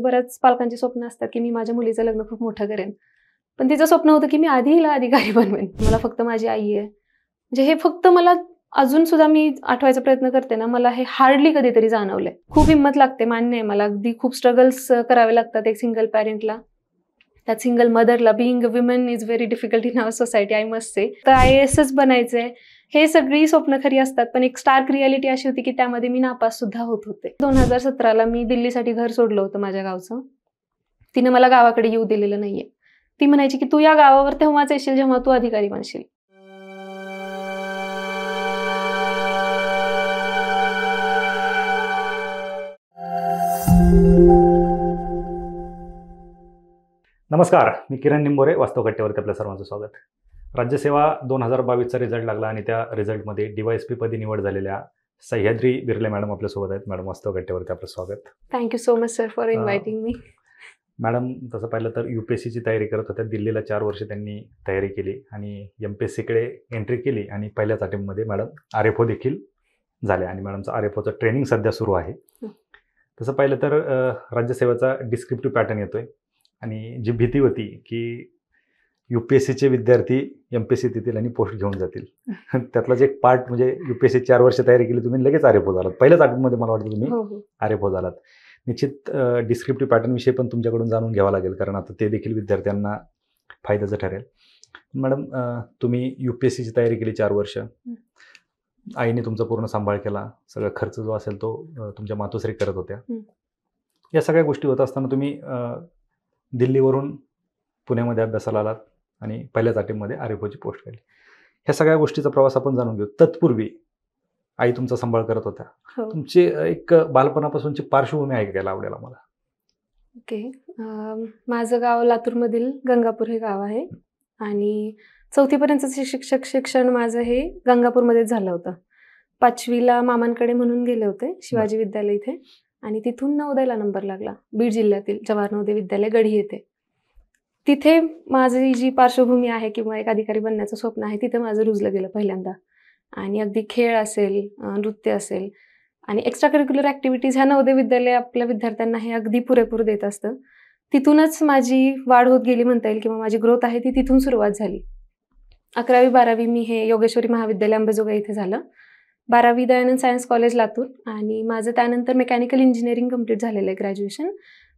बऱ्याच पालकांची स्वप्न असतात की मी माझ्या मुलीचं लग्न खूप मोठं करेन, पण तिचं स्वप्न होतं की मी आधी हिला अधिकारी बनवेन. मला फक्त माझी आई आहे, म्हणजे हे फक्त मला अजून सुद्धा मी आठवायचा प्रयत्न करते ना, मला हे हार्डली कधीतरी जाणवलंय. खूप हिंमत लागते, मान्य आहे मला, अगदी खूप स्ट्रगल्स करावे लागतात एक सिंगल पॅरेंटला, त्यात सिंगल मदरला. Being a women is very difficult in our society, I must say. तर IASच बनायचंय, हे सगळी स्वप्न खरी असतात, पण एक स्टार्क रियालिटी अशी होती की त्यामध्ये मी नापास सुद्धा होत होते. 2017ला मी दिल्लीसाठी घर सोडलं होतं माझ्या गावचं. तिने मला गावाकडे येऊ दिलेलं नाहीये. ती म्हणायची की तू या गावावर तेव्हाच येशील जेव्हा तू अधिकारी बनशील. नमस्कार, मी किरण निंबोरे, वास्तवकट्ट्यावरती आपल्या सर्वांचं स्वागत. राज्यसेवा 2022चा रिझल्ट लागला आणि त्या रिझल्टमध्ये DYSP पदी निवड झालेल्या सह्याद्री बिर्ले मॅडम आपल्यासोबत आहेत. मॅडम, वास्तवकट्ट्यावरती आपलं स्वागत. Thank you so much sir for inviting me. Madam, तसं पाहिलं तर UPSCची तयारी करत होत्या. दिल्लीला 4 वर्ष त्यांनी तयारी केली आणि MPSCकडे एंट्री केली आणि पहिल्याच अटेम्प्टमध्ये मॅडम RFO देखील झाल्या आणि मॅडमचं RFOचं ट्रेनिंग सध्या सुरू आहे. तसं पाहिलं तर राज्यसेवेचा डिस्क्रिप्टिव्ह पॅटर्न येतोय आणि जी भीती होती की UPSCचे विद्यार्थी MPSC येतील आणि पोस्ट घेऊन जातील, त्यातलाच एक पार्ट म्हणजे UPSC 4 वर्ष तयारी केली, तुम्ही लगेच RFO झालात. पहिल्याच अटेम्प्टमध्ये मला वाटतं तुम्ही RFO झालात. निश्चित डिस्क्रिप्टिव्ह पॅटर्नविषयी पण तुमच्याकडून जाणून घ्यावं लागेल, कारण आता ते देखील विद्यार्थ्यांना फायद्याचं ठरेल. मॅडम, तुम्ही UPSCची तयारी केली 4 वर्ष, आईने तुमचा पूर्ण सांभाळ केला, सगळा खर्च जो असेल तो तुमच्या मातोश्री करत होत्या. या सगळ्या गोष्टी होत असताना तुम्ही दिल्लीवरून पुण्यामध्ये अभ्यासाला आलात आणि पहिल्याच अटेम्प्टमध्ये RFOची पोस्ट केली. ह्या सगळ्या गोष्टीचा प्रवास आपण जाणून घेऊ. तत्पूर्वी आई तुमचा सांभाळ करत होत्या, तुमची एक बालपणापासूनची पार्श्वभूमी ऐकायला आवडेल आम्हाला. ओके. माझं गाव लातूरमधील गंगापूर हे गाव आहे आणि 4थी पर्यंतचं शिक्षण माझं हे गंगापूरमध्येच झालं होतं. 5वीला मामांकडे म्हणून गेले होते शिवाजी विद्यालय इथे, आणि तिथून नवोदयला नंबर लागला बीड जिल्ह्यातील जवाहर नवोदय विद्यालय गढी येथे. तिथे माझी जी पार्श्वभूमी आहे किंवा एक अधिकारी बनण्याचं स्वप्न आहे, तिथे माझं रुजलं गेलं पहिल्यांदा. आणि अगदी खेळ असेल, नृत्य असेल आणि एक्स्ट्रा करिक्युलर ॲक्टिव्हिटीज ह्या नवोदय विद्यालय आपल्या विद्यार्थ्यांना हे अगदी पुरेपूर देत असतं. तिथूनच माझी वाढ होत गेली म्हणता येईल, किंवा माझी ग्रोथ आहे ती तिथून सुरुवात झाली. 11वी 12वी मी हे योगेश्वरी महाविद्यालय अंबाजोगाई इथे झालं. 12वी दयानंद सायन्स कॉलेज लातूर, आणि माझं त्यानंतर मेकॅनिकल इंजिनिअरिंग कंप्लीट झालेलं आहे, graduation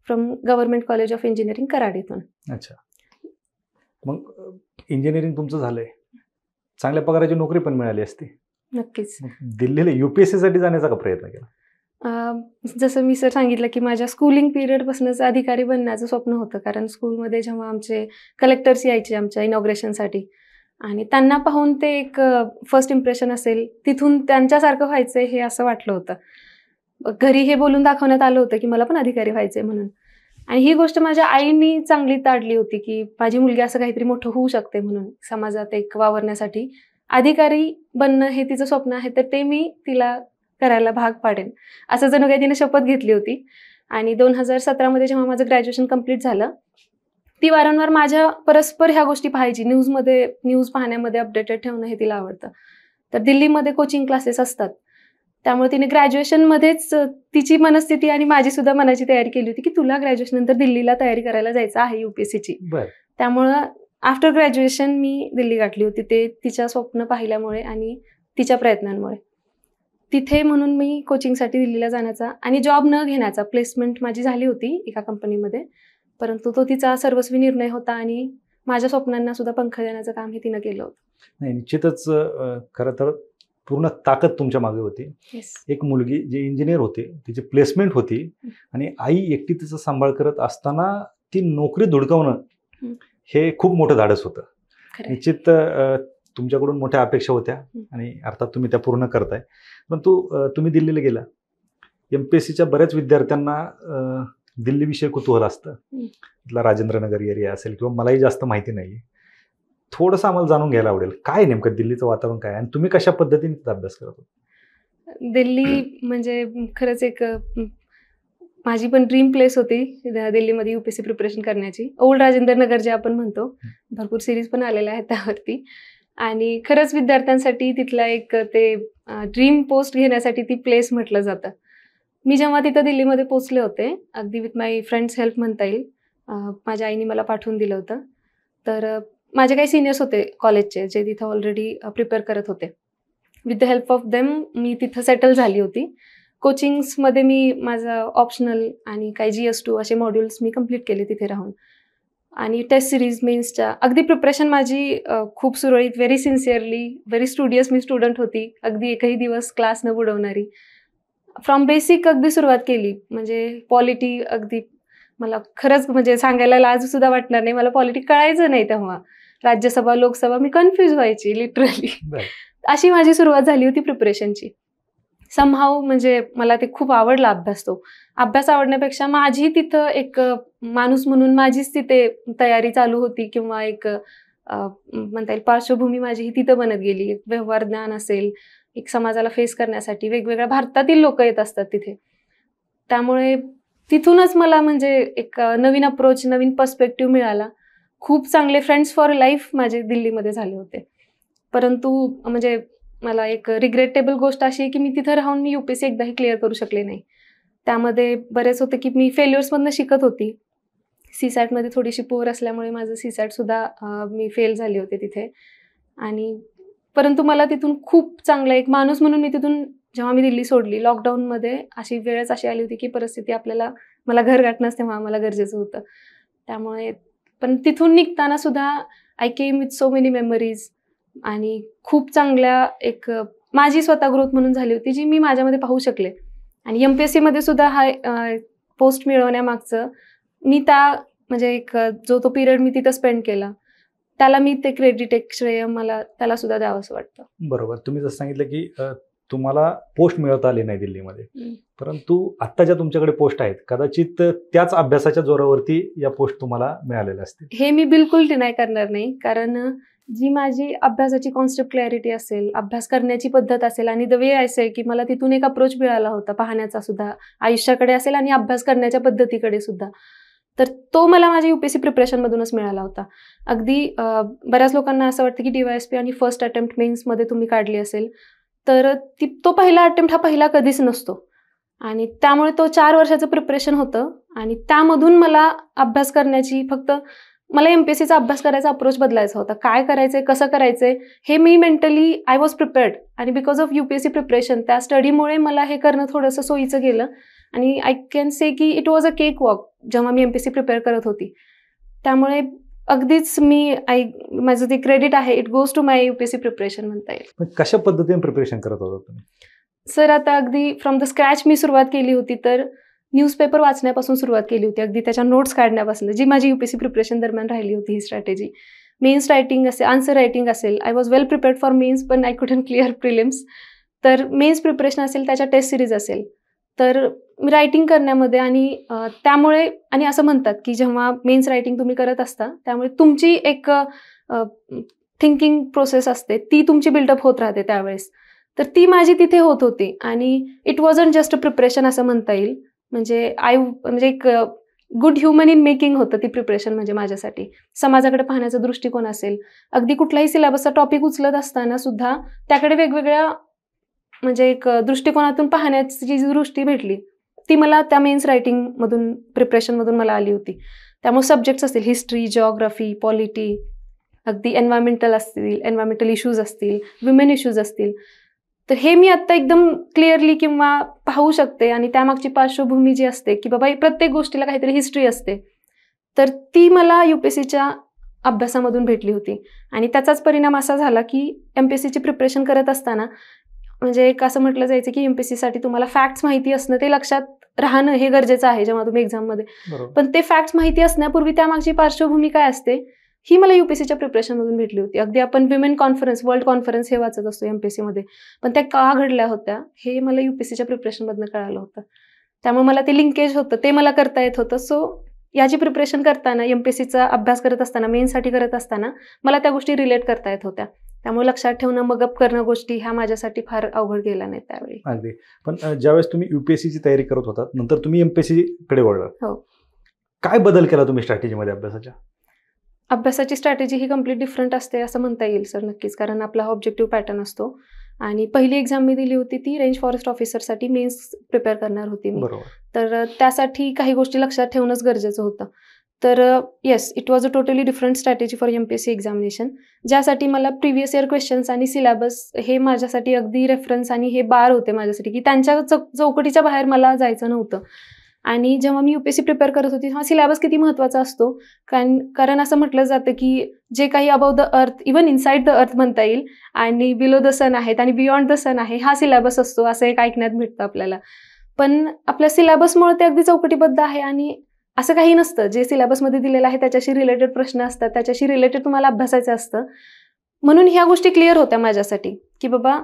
from government college of engineering Karad इथून. अच्छा, मग इंजिनिअरिंग तुमचं झालंय, चांगल्या पगाराची नोकरी पण मिळाली असती. नक्कीच. दिल्लीला UPSCसाठी जाण्याचा का प्रयत्न केला? जसं मी सर सांगितलं की माझ्या स्कूलिंग पिरियडपासूनच अधिकारी बनण्याचं स्वप्न होतं, कारण स्कूलमध्ये जेव्हा आमचे कलेक्टर्स यायचे आमच्या इनॉग्रेशनसाठी, आणि त्यांना पाहून ते एक फर्स्ट इम्प्रेशन असेल, तिथून त्यांच्यासारखं व्हायचंय हे असं वाटलं होतं. घरी हे बोलून दाखवण्यात आलं होतं की मला पण अधिकारी व्हायचंय म्हणून, आणि ही गोष्ट माझ्या आईनी चांगली ताडली होती की माझी मुलगी असं काहीतरी मोठं होऊ शकते म्हणून, समाजात एक वावरण्यासाठी अधिकारी बनणं हे तिचं स्वप्न आहे, तर ते मी तिला करायला भाग पाडेन असं जणू काही तिने शपथ घेतली होती. आणि 2017मध्ये जेव्हा माझं ग्रॅज्युएशन कंप्लीट झालं, ती वारंवार माझ्या परस्पर ह्या गोष्टी पाहायची. न्यूज पाहण्यामध्ये अपडेटेड ठेवणं हे तिला आवडतं. तर दिल्लीमध्ये कोचिंग क्लासेस असतात, त्यामुळे तिने ग्रॅज्युएशनमध्येच तिची मनस्थिती आणि माझी सुद्धा मनाची तयारी केली होती की तुला ग्रॅज्युएशन नंतर दिल्लीला तयारी करायला जायचं आहे UPSCची. त्यामुळं आफ्टर ग्रॅज्युएशन मी दिल्ली गाठली होती, ते तिच्या स्वप्न पाहिल्यामुळे आणि तिच्या प्रयत्नांमुळे. तिथे म्हणून मी कोचिंगसाठी दिल्लीला जाण्याचा आणि जॉब न घेण्याचा, प्लेसमेंट माझी झाली होती एका कंपनीमध्ये, परंतु तो तिचा सर्वस्वी निर्णय होता आणि माझ्या स्वप्नांना सुद्धा पंख देण्याचं काम हे तिनं केलं होतं. नाही, निश्चितच खरं तर पूर्ण ताकद तुमच्या मागे होती. एक मुलगी जी इंजिनियर होती, तिची प्लेसमेंट होती, आणि आई एकटी तिचा सांभाळ करत असताना ती नोकरी धुडकावणं हे खूप मोठं धाडस होतं. निश्चित तुमच्याकडून मोठ्या अपेक्षा होत्या आणि अर्थात तुम्ही त्या पूर्ण करताय. परंतु तुम्ही दिल्लीला गेला, MPSCच्या बऱ्याच विद्यार्थ्यांना दिल्लीविषयी कुतूहल असतं. तिथला राजेंद्रनगर एरिया असेल किंवा मलाही जास्त माहिती नाही, थोडंसं आम्हाला जाणून घ्यायला आवडेल, काय नेमकं दिल्लीचं वातावरण काय आणि तुम्ही कशा पद्धतीने अभ्यास करत होता? दिल्ली म्हणजे खरंच एक माझी पण ड्रीम प्लेस होती दिल्लीमध्ये UPSC प्रिपरेशन करण्याची. ओल्ड राजेंद्रनगर जे आपण म्हणतो, भरपूर सिरीज पण आलेल्या आहेत त्यावरती, आणि खरंच विद्यार्थ्यांसाठी तिथला एक ते ड्रीम पोस्ट घेण्यासाठी ती प्लेस म्हटलं जातं. मी जेव्हा तिथं दिल्लीमध्ये पोहोचले होते, अगदी विथ माय फ्रेंड्स हेल्प म्हणता येईल, माझ्या आईने मला पाठवून दिलं होतं. तर माझे काही सिनियर्स होते कॉलेजचे, जे तिथं ऑलरेडी प्रिपेअर करत होते. With the help of them मी तिथं सेटल झाली होती. कोचिंग्समध्ये मी माझं ऑप्शनल आणि काही GS2 असे मॉड्यूल्स मी कंप्लीट केले तिथे राहून. आणि टेस्ट सिरीज, मेन्सच्या अगदी प्रिपरेशन माझी खूप सुरळीत, व्हेरी सिन्सिअरली, व्हेरी स्टुडियस मी स्टुडंट होती. अगदी एकही दिवस क्लास न बुडवणारी. फ्रॉम बेसिक अगदी सुरुवात केली. म्हणजे पॉलिटी अगदी मला खरंच म्हणजे सांगायला लाजसुद्धा वाटणार नाही. मला पॉलिटी कळायचं नाही तेव्हा. राज्यसभा, लोकसभा मी कन्फ्यूज व्हायची लिटरली. अशी माझी सुरुवात झाली होती प्रिपरेशनची. समहाऊ म्हणजे मला ते खूप आवडला अभ्यास तो. अभ्यास आवडण्यापेक्षा माझी तिथं एक माणूस म्हणून माझीच तिथे तयारी चालू होती किंवा एक म्हणता येईल पार्श्वभूमी माझी ही तिथं बनत गेली. एक व्यवहार ज्ञान असेल, एक समाजाला फेस करण्यासाठी वेगवेगळ्या भारतातील लोक येत असतात तिथे. त्यामुळे तिथूनच मला म्हणजे एक नवीन अप्रोच, नवीन पर्स्पेक्टिव्ह मिळाला. खूप चांगले फ्रेंड्स फॉर लाईफ माझे दिल्लीमध्ये झाले होते. परंतु म्हणजे मला एक रिग्रेटेबल गोष्ट अशी आहे की मी तिथं राहून मी UPSC एकदाही क्लिअर करू शकले नाही. त्यामध्ये बरेच होते की मी फेल्युअर्समधनं शिकत होती. CSATमध्ये थोडीशी पुअर असल्यामुळे माझं CSATसुद्धा मी फेल झाले होते तिथे. आणि परंतु मला तिथून खूप चांगला एक माणूस म्हणून मी तिथून जेव्हा मी दिल्ली सोडली, लॉकडाऊनमध्ये अशी वेळच अशी आली होती की परिस्थिती मला घर गाठणंच तेव्हा आम्हाला गरजेचं होतं. त्यामुळे पण तिथून निघताना सुद्धा I came with so many memories आणि खूप चांगल्या एक माझी स्वतः ग्रोथ म्हणून झाली होती, जी मी माझ्यामध्ये पाहू शकले. आणि MPSCमध्ये सुद्धा हा पोस्ट मिळवण्यामागचं मी म्हणजे एक जो तो पिरियड मी तिथं स्पेंड केला, त्याला मी ते क्रेडिट, एक श्रेय मला त्याला सुद्धा द्यावं असं वाटतं. बरोबर. तुम्ही जसं सांगितलं की तुम्हाला पोस्ट मिळवता आले नाही दिल्लीमध्ये, परंतु आत्ता ज्या तुमच्याकडे पोस्ट आहेत कदाचित त्याच अभ्यासाच्या जोरावरती या पोस्ट तुम्हाला मिळालेल्या असतील. हे मी बिलकुल डिनाय करणार नाही. कारण जी माझी अभ्यासाची कॉन्सेप्ट क्लॅरिटी असेल, अभ्यास करण्याची पद्धत असेल आणि द वे असेल की मला तिथून एक अप्रोच मिळाला होता पाहण्याचा सुद्धा, आयुष्याकडे असेल आणि अभ्यास करण्याच्या पद्धतीकडे सुद्धा, तर तो मला माझ्या UPSC प्रिपरेशनमधूनच मिळाला होता. अगदी बऱ्याच लोकांना असं वाटतं की DYSP आणि फर्स्ट अटेम्प्ट मेन्समध्ये तुम्ही काढली असेल, तर तो पहिला अटेम्प्ट हा पहिला कधीच नसतो. आणि त्यामुळे तो 4 वर्षाचं प्रिपरेशन होतं. आणि त्यामधून मला अभ्यास करण्याची मला MPSCचा अभ्यास करायचा अप्रोच बदलायचा होता. काय करायचंय, कसं करायचंय हे मी मेंटली आय वॉज प्रिपेअर्ड. आणि बिकॉज ऑफ UPSC प्रिपरेशन, त्या स्टडीमुळे मला हे करणं थोडंसं सोयीचं गेलं. आणि आय कॅन से की it was a cake walk जेव्हा मी MPSC प्रिपेअर करत होती. त्यामुळे अगदीच माझं ते क्रेडिट आहे, it goes to my UPSC preparation म्हणता येईल. कशा पद्धतीने प्रिपरेशन करत होता तुम्ही? सर, आता अगदी फ्रॉम द स्क्रॅच मी सुरुवात केली होती. तर न्यूजपेपर वाचण्यापासून सुरुवात केली होती, अगदी त्याच्या नोट्स काढण्यापासून, जी माझी UPSC प्रिपरेशन दरम्यान राहिली होती ही स्ट्रॅटेजी. मेन्स रायटिंग असेल, आन्सर रायटिंग असेल, I was well prepared for mains, पण आय कुडंट क्लिअर प्रिलिम्स. तर मेन्स प्रिपरेशन असेल, त्याच्या टेस्ट सिरीज असेल, तर रायटिंग करण्यामध्ये आणि त्यामुळे, आणि असं म्हणतात की जेव्हा मेन्स रायटिंग तुम्ही करत असता त्यामुळे तुमची एक थिंकिंग प्रोसेस असते, ती तुमची बिल्डअप होत राहते त्यावेळेस. तर ती माझी तिथे होत होती. आणि it wasn't just a preparation असं म्हणता येईल. म्हणजे एक गुड ह्युमन इन मेकिंग होतं ती प्रिपरेशन. म्हणजे माझ्यासाठी समाजाकडे पाहण्याचा दृष्टिकोन असेल, अगदी कुठलाही सिलेबसचा टॉपिक उचलत असताना सुद्धा त्याकडे वेगवेगळ्या म्हणजे एक दृष्टिकोनातून पाहण्याची जी दृष्टी भेटली, ती मला त्या मेन्स रायटिंगमधून, प्रिपरेशनमधून मला आली होती. त्यामुळे सब्जेक्ट्स असतील, हिस्ट्री, जिओग्राफी, पॉलिटी, अगदी एन्व्हायरमेंटल इश्यूज असतील, विमेन इश्यूज असतील, तर हे मी आत्ता एकदम क्लिअरली किंवा पाहू शकते. आणि त्यामागची पार्श्वभूमी जी असते की बाबा प्रत्येक गोष्टीला काहीतरी हिस्ट्री असते, तर ती मला UPSCच्या अभ्यासामधून भेटली होती. आणि त्याचाच परिणाम असा झाला की MPSCची प्रिपरेशन करत असताना म्हणजे एक असं म्हटलं जायचं की MPSCसाठी तुम्हाला फॅक्ट्स माहिती असणं, ते लक्षात राहणं हे गरजेचं आहे जेव्हा तुम्ही एक्झाममध्ये. पण ते फॅक्ट्स माहिती असण्यापूर्वी त्यामागची पार्श्वभूमी काय असते ही मला UPSCच्या प्रिपरेशनमधून भेटली होती. अगदी आपण विमेन कॉन्फरन्स, वर्ल्ड कॉन्फरन्स हे वाचत असतो MPSCमध्ये, पण त्या का घडल्या होत्या हे मला UPSCच्या प्रिपरेशनमधनं कळालं होतं. त्यामुळे मला ते लिंकेज होतं, ते मला करता येत होतं. सो याची प्रिपरेशन करताना, MPSCचा अभ्यास करत असताना, मेन्ससाठी करत असताना मला त्या गोष्टी रिलेट करता येत होत्या. त्यामुळे लक्षात ठेवणं, मगअप करणं गोष्टी ह्या माझ्यासाठी फार अवघड गेल्या नाहीत त्यावेळी. अगदी. पण ज्यावेळेस तुम्ही UPSCची तयारी करत होता, नंतर तुम्ही MPSC कडे वळला, हो, काय बदल केला तुम्ही स्ट्रॅटेजीमध्ये अभ्यासाच्या? अभ्यासाची स्ट्रॅटेजी ही कम्प्लीट डिफरंट असते असं म्हणता येईल सर, नक्कीच. कारण आपला ऑब्जेक्टिव्ह पॅटर्न असतो. आणि पहिली एक्झाम मी दिली होती ती रेंज फॉरेस्ट ऑफिसरसाठी मेन्स प्रिपेअर करणार होती मी. बरोबर. तर त्यासाठी काही गोष्टी लक्षात ठेवणंच गरजेचं होतं. तर yes, it was a totally different strategy for MPSC examination, ज्यासाठी मला प्रिव्हियस इयर क्वेश्चन्स आणि सिलेबस हे माझ्यासाठी अगदी रेफरन्स आणि हे बार होते माझ्यासाठी, की त्यांच्या चौकटीच्या बाहेर मला जायचं नव्हतं. आणि जेव्हा मी UPSC प्रिपेअर करत होती तेव्हा सिलेबस किती महत्त्वाचा असतो, कारण असं म्हटलं जातं की जे काही above the earth, even inside the earth म्हणता येईल, आणि बिलो द सन आहेत आणि बियॉन्ड द सन आहे, हा सिलेबस असतो असं एक ऐकण्यात भेटतं आपल्याला. पण आपल्या सिलेबसमुळे ते अगदी चौकटीबद्ध आहे आणि असं काही नसतं. जे सिलेबसमध्ये दिलेलं आहे त्याच्याशी रिलेटेड प्रश्न असतात, त्याच्याशी रिलेटेड तुम्हाला अभ्यासायचं असतं. म्हणून ह्या गोष्टी क्लिअर होत्या माझ्यासाठी, की बाबा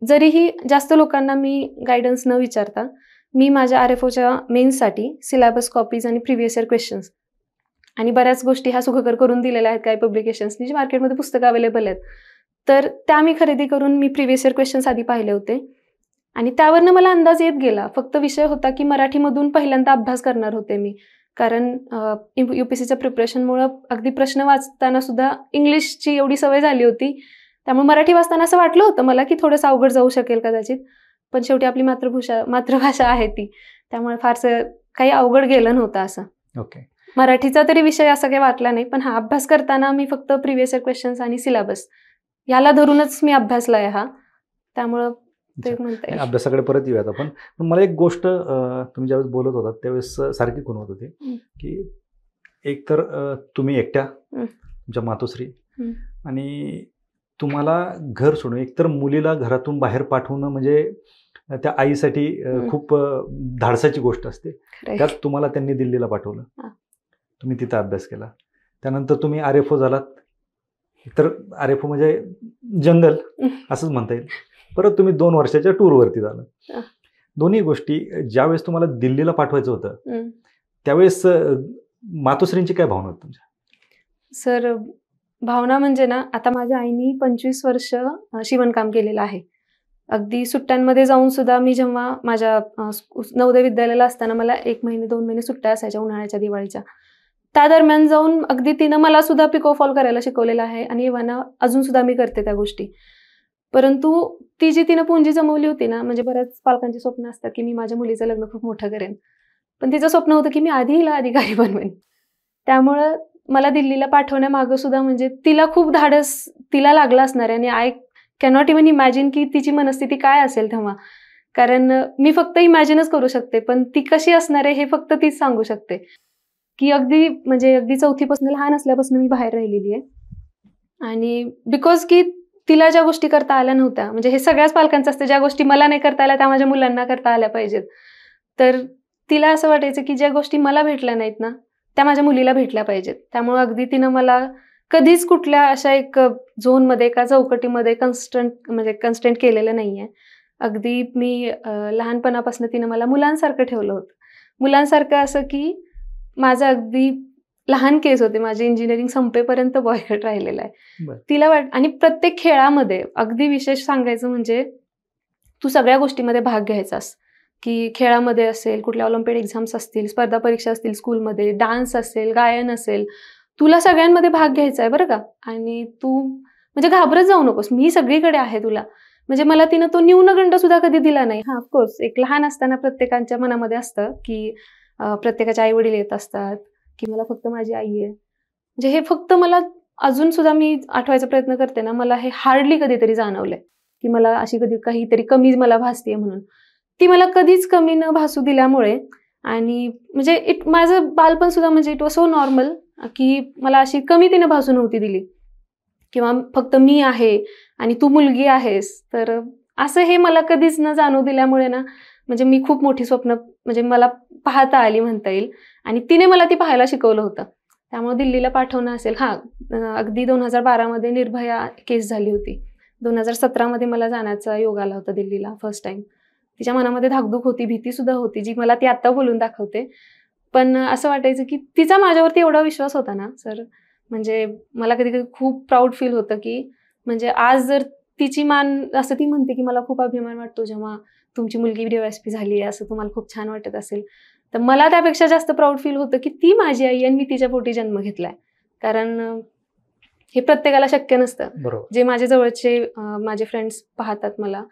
जरीही जास्त लोकांना मी गायडन्स न विचारता मी माझ्या RFOच्या मेन्ससाठी सिलेबस कॉपीज आणि प्रिव्हियस इयर क्वेश्चन्स आणि बऱ्याच गोष्टी ह्या सुखकर करून दिलेल्या आहेत काही पब्लिकेशन्सनी, जे मार्केटमध्ये पुस्तकं अवेलेबल आहेत. तर त्या मी खरेदी करून मी प्रिव्हियस इयर क्वेश्चन्स आधी पाहिले होते आणि त्यावरनं मला अंदाज येत गेला. फक्त विषय होता की मराठीमधून पहिल्यांदा अभ्यास करणार होते मी, कारण UPSCच्या प्रिपरेशनमुळं अगदी प्रश्न वाचताना सुद्धा इंग्लिशची एवढी सवय झाली होती, त्यामुळे मराठी वाचताना असं वाटलं होतं मला की थोडंसं अवघड जाऊ शकेल कदाचित. पण शेवटी आपली मातृभाषा आहे ती, त्यामुळे फारसं काही अवघड गेलं नव्हतं असं. ओके. मराठीचा तरी विषय असा काही वाटला नाही, पण हा अभ्यास करताना मी फक्त प्रिव्हियस इयर क्वेश्चन्स आणि सिलेबस याला धरूनच मी अभ्यासलाय हा, त्यामुळं ते म्हणता येईल. अभ्यासाकडे परत येऊयात आपण. पण मला एक गोष्ट तुम्ही ज्यावेळेस बोलत होता त्यावेळेस सारखी खुणवत होती की एक तर तुम्ही एकट्या, तुमच्या मातोश्री, आणि तुम्हाला घर सोडून एकतर मुलीला घरातून बाहेर पाठवणं म्हणजे त्या आईसाठी खूप धाडसाची गोष्ट असते. त्यात तुम्हाला त्यांनी दिल्लीला पाठवलं, तुम्ही तिथं अभ्यास केला, त्यानंतर तुम्ही RFO झालात. तर RFO म्हणजे जंगल असंच म्हणता येईल. परत तुम्ही 2 वर्षाच्या टूरवरती झाला. दोन्ही गोष्टी ज्यावेळेस तुम्हाला दिल्लीला पाठवायचं होतं त्यावेळेस मातोश्रींची काय भावना होती तुमच्या? सर, भावना म्हणजे ना, आता माझ्या आईनी 25 वर्ष शिवणकाम केलेलं आहे. अगदी सुट्ट्यांमध्ये जाऊन सुद्धा मी जेव्हा माझ्या नवोदय विद्यालयाला असताना मला 1 महिने 2 महिने सुट्ट्या असायच्या उन्हाळ्याच्या दिवाळीच्या, त्या दरम्यान जाऊन अगदी तिनं मला सुद्धा पिको फॉल करायला शिकवलेलं आहे आणि इव्हन अजून सुद्धा मी करते त्या गोष्टी. परंतु ती जी तिनं पुंजी जमवली होती ना, म्हणजे बऱ्याच पालकांची स्वप्न असतात की मी माझ्या मुलीचं लग्न खूप मोठं करेन, पण तिचं स्वप्न होतं की मी आधी हिला अधिकारी बनवेन. त्यामुळं मला दिल्लीला पाठवण्यामागं सुद्धा म्हणजे तिला खूप धाडस तिला लागलं असणार आहे आणि आय कॅनॉट इवन इमॅजिन की तिची मनस्थिती काय असेल तेव्हा. कारण मी फक्त इमॅजिनच करू शकते, पण ती कशी असणार आहे हे फक्त तीच सांगू शकते. की अगदी 4थीपासून, लहान असल्यापासून मी बाहेर राहिलेली आहे आणि बिकॉज की तिला ज्या गोष्टी करता आल्या नव्हत्या, म्हणजे हे सगळ्याच पालकांचं असतं, ज्या गोष्टी मला नाही करता आल्या त्या माझ्या मुलांना करता आल्या पाहिजेत. तर तिला असं वाटायचं की ज्या गोष्टी मला भेटल्या नाहीत ना त्या माझ्या मुलीला भेटल्या पाहिजेत. त्यामुळे अगदी तिनं मला कधीच कुठल्या अशा एक झोनमध्ये का चौकटीमध्ये कन्स्टंट केलेलं नाहीये. अगदी मी लहानपणापासून तिनं मला मुलांसारखं ठेवलं होतं. मुलांसारखं असं की माझं अगदी लहान केस होते, माझी इंजिनिअरिंग संपेपर्यंत बॉयकट राहिलेला आहे. तिला आणि प्रत्येक खेळामध्ये अगदी विशेष सांगायचं म्हणजे तू सगळ्या गोष्टीमध्ये भाग घ्यायचास, की खेळामध्ये असेल, कुठल्या ऑलिम्पिक एक्झाम्स असतील, स्पर्धा परीक्षा असतील स्कूलमध्ये, डान्स असेल, गायन असेल, तुला सगळ्यांमध्ये भाग घ्यायचा आहे बरं का. आणि तू म्हणजे घाबरत जाऊ नकोस, मी सगळीकडे आहे तुला. म्हणजे मला तिनं तो न्यूनगंड सुद्धा कधी दिला नाही. हा, ऑफकोर्स एक लहान असताना प्रत्येकाच्या मनामध्ये असतं की प्रत्येकाचे आई वडील येत असतात की मला फक्त माझी आई आहे. म्हणजे हे फक्त मला अजून सुद्धा मी आठवायचा प्रयत्न करते ना, मला हे हार्डली कधीतरी जाणवलंय की मला अशी कधी काहीतरी कमी मला भासतेय म्हणून. ती मला कधीच कमी न भासू दिल्यामुळे आणि म्हणजे माझं बालपण सुद्धा म्हणजे इट वॉज सो नॉर्मल की मला अशी कमी तिने भासू नव्हती दिली किंवा फक्त मी आहे आणि तू मुलगी आहेस. तर असं हे मला कधीच न जाणवू दिल्यामुळे ना, म्हणजे मी खूप मोठी स्वप्न म्हणजे मला पाहता आली म्हणता येईल आणि तिने मला ती पाहायला शिकवलं होतं. त्यामुळे दिल्लीला पाठवणं असेल, अगदी 2012मध्ये निर्भया केस झाली होती. 2017मध्ये मला जाण्याचा योग आला होता दिल्लीला फर्स्ट टाइम. तिच्या मनामध्ये धाकधूक होती, भीती सुद्धा होती, जी मला ती आत्ता बोलून दाखवते. पण असं वाटायचं की तिचा माझ्यावरती एवढा विश्वास होता ना सर, म्हणजे मला कधी कधी खूप प्राऊड फील होतं की म्हणजे आज जर तिची मान असं ती म्हणते की मला खूप अभिमान वाटतो जेव्हा तुमची मुलगी DYSP झाली आहे, असं तुम्हाला खूप छान वाटत असेल. तर मला त्यापेक्षा जास्त प्राऊड फील होतं की ती माझी आई आणि मी तिच्या पोटी जन्म घेतलाय. कारण हे प्रत्येकाला शक्य नसतं. बरोबर. जे माझे जवळचे माझे फ्रेंड्स पाहतात मला,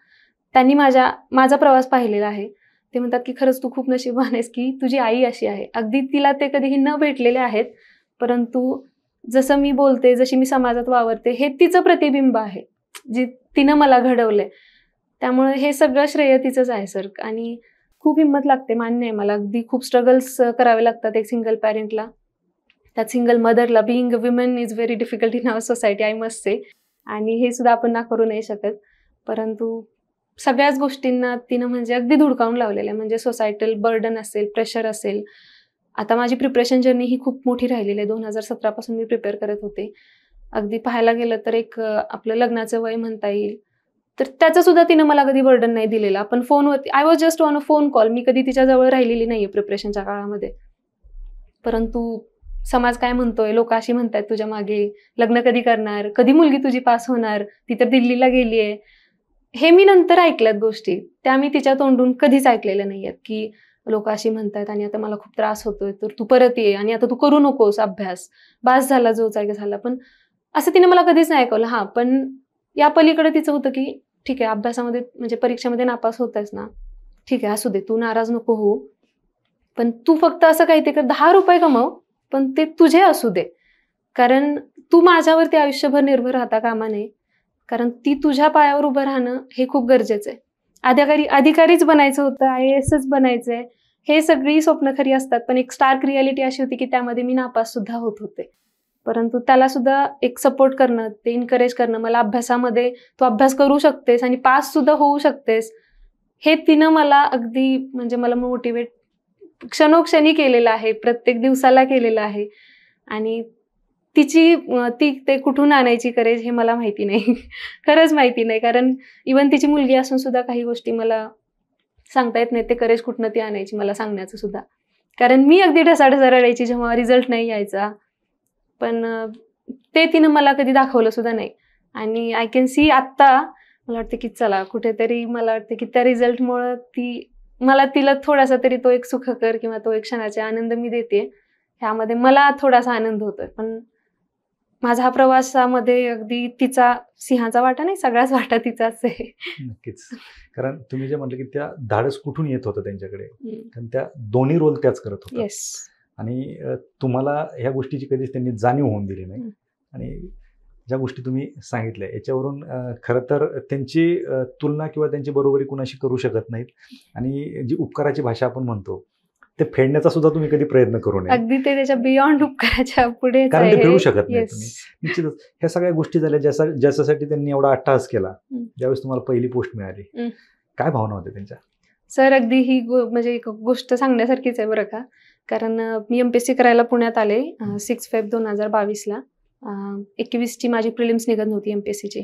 त्यांनी माझा प्रवास पाहिलेला आहे. ते म्हणतात की खरंच तू खूप नशीबवान आहेस की तुझी आई अशी आहे. अगदी तिला ते कधीही न भेटलेले आहेत, परंतु जसं मी बोलते, जशी मी समाजात वावरते, हे तिचं प्रतिबिंब आहे, जी तिनं मला घडवलंय. त्यामुळे हे सगळं श्रेय तिचंच आहे सर. आणि खूप हिंमत लागते, मान्य आहे मला. अगदी खूप स्ट्रगल्स करावे लागतात एक सिंगल पॅरेंटला, त्यात सिंगल मदरला. Being a women is very difficult in our society, I must say. आणि हे सुद्धा आपण नाकारू नाही शकत. परंतु सगळ्याच गोष्टींना तिनं म्हणजे अगदी धुडकावून लावलेलं आहे. म्हणजे सोसायटल बर्डन असेल, प्रेशर असेल. आता माझी प्रिपरेशन जर्नी ही खूप मोठी राहिलेली आहे. 2017 पासून मी प्रिपेअर करत होते. अगदी पाहायला गेलं तर एक आपलं लग्नाचं वय म्हणता येईल, तर त्याचं सुद्धा तिनं मला कधी बर्डन नाही दिलेलं. आपण फोनवरती, I was just on a phone call. मी कधी तिच्याजवळ राहिलेली नाहीये प्रिपरेशनच्या काळामध्ये. परंतु समाज काय म्हणतोय, लोक अशी म्हणतात तुझ्या मागे, लग्न कधी करणार, कधी मुलगी तुझी पास होणार, ती तर दिल्लीला गेलीये. हे मी नंतर ऐकल्यात गोष्टी, त्या मी तिच्या तोंडून कधीच ऐकलेल्या नाहीयेत की लोक अशी म्हणतात आणि आता मला खूप त्रास होतोय, तर तू परत ये आणि आता तू करू नकोस अभ्यास, बास झाला जो जागा झाला. पण असं तिने मला कधीच नाही ऐकवलं. हा, पण या पलीकडे तिचं होतं की ठीक आहे, अभ्यासामध्ये म्हणजे परीक्षेमध्ये नापास होतायस ना, ठीक आहे, असू दे, तू नाराज नको हो, पण तू फक्त असं काही ते कर, 10 रुपये कमव, पण ते तुझे असू दे. कारण तू माझ्यावरती आयुष्यभर निर्भर राहता कामा नये. कारण ती तुझ्या पायावर उभं राहणं हे खूप गरजेचं आहे. अधिकारीच बनायचं होतं, IASच बनायचंय, हे सगळी स्वप्न खरी असतात. पण एक स्टार्क रियालिटी अशी होती की त्यामध्ये मी नापास सुद्धा होत होते. परंतु त्याला सुद्धा एक सपोर्ट करणं, ते एनकरेज करणं, मला अभ्यासामध्ये तू अभ्यास करू शकतेस आणि पास सुद्धा होऊ शकतेस, हे तिनं मला अगदी म्हणजे मला मोटिवेट क्षणोक्षणी केलेलं आहे, प्रत्येक दिवसाला केलेलं आहे. आणि ती ते कुठून आणायची करेज हे मला माहिती नाही. खरंच माहिती नाही. कारण इव्हन तिची मुलगी असून सुद्धा काही गोष्टी मला सांगता येत नाही, ते करेज कुठनं ती आणायची मला सांगण्याचं सुद्धा. कारण मी अगदी ढसाढसा रडायची जेव्हा रिझल्ट नाही यायचा. पण ते तिनं मला कधी दाखवलं सुद्धा नाही. आणि आय कॅन सी आत्ता मला वाटतं की चला कुठेतरी मला वाटतं की त्या रिझल्टमुळं तिला थोडासा तरी तो एक सुखकर किंवा तो एक क्षणाचा आनंद मी देते, ह्यामध्ये मला थोडासा आनंद होतोय. पण माझा हा प्रवासामध्ये अगदी तिचा सिंहाचा वाटा नाही, सगळाच वाटा तिचाच आहे. नक्कीच. कारण तुम्ही जे म्हटलं की त्या धाडस कुठून येत होतं त्यांच्याकडे, कारण त्या दोन्ही रोल त्याच करत होत्या. येस. आणि तुम्हाला ह्या गोष्टीची कधीच त्यांनी जाणीव होऊन दिली नाही. आणि ज्या गोष्टी तुम्ही सांगितल्या याच्यावरून खरं तर त्यांची तुलना किंवा त्यांची बरोबरी कुणाशी करू शकत नाहीत. आणि जी उपकाराची भाषा आपण म्हणतो ते फेडण्याचा सुद्धा तुम्ही कधी प्रयत्न करू नये. अगदी ते त्याच्या बियॉन्ड उपकाराच्या पुढे, कारण ते फेडू शकत नाही तुम्ही. निश्चितच ह्या सगळ्या गोष्टी झाल्या ज्याच्यासाठी त्यांनी एवढा अट्टहास केला. ज्यावेळेस तुम्हाला पहिली पोस्ट मिळाली, काय भावना होत्या त्यांच्या? सर अगदी ही म्हणजे एक गोष्ट सांगण्यासारखीच आहे बरं का. कारण मी MPSC करायला पुण्यात आले 6 फेब 2022ला. 21ची माझी प्रिलिम्स निघत नव्हती MPSCची.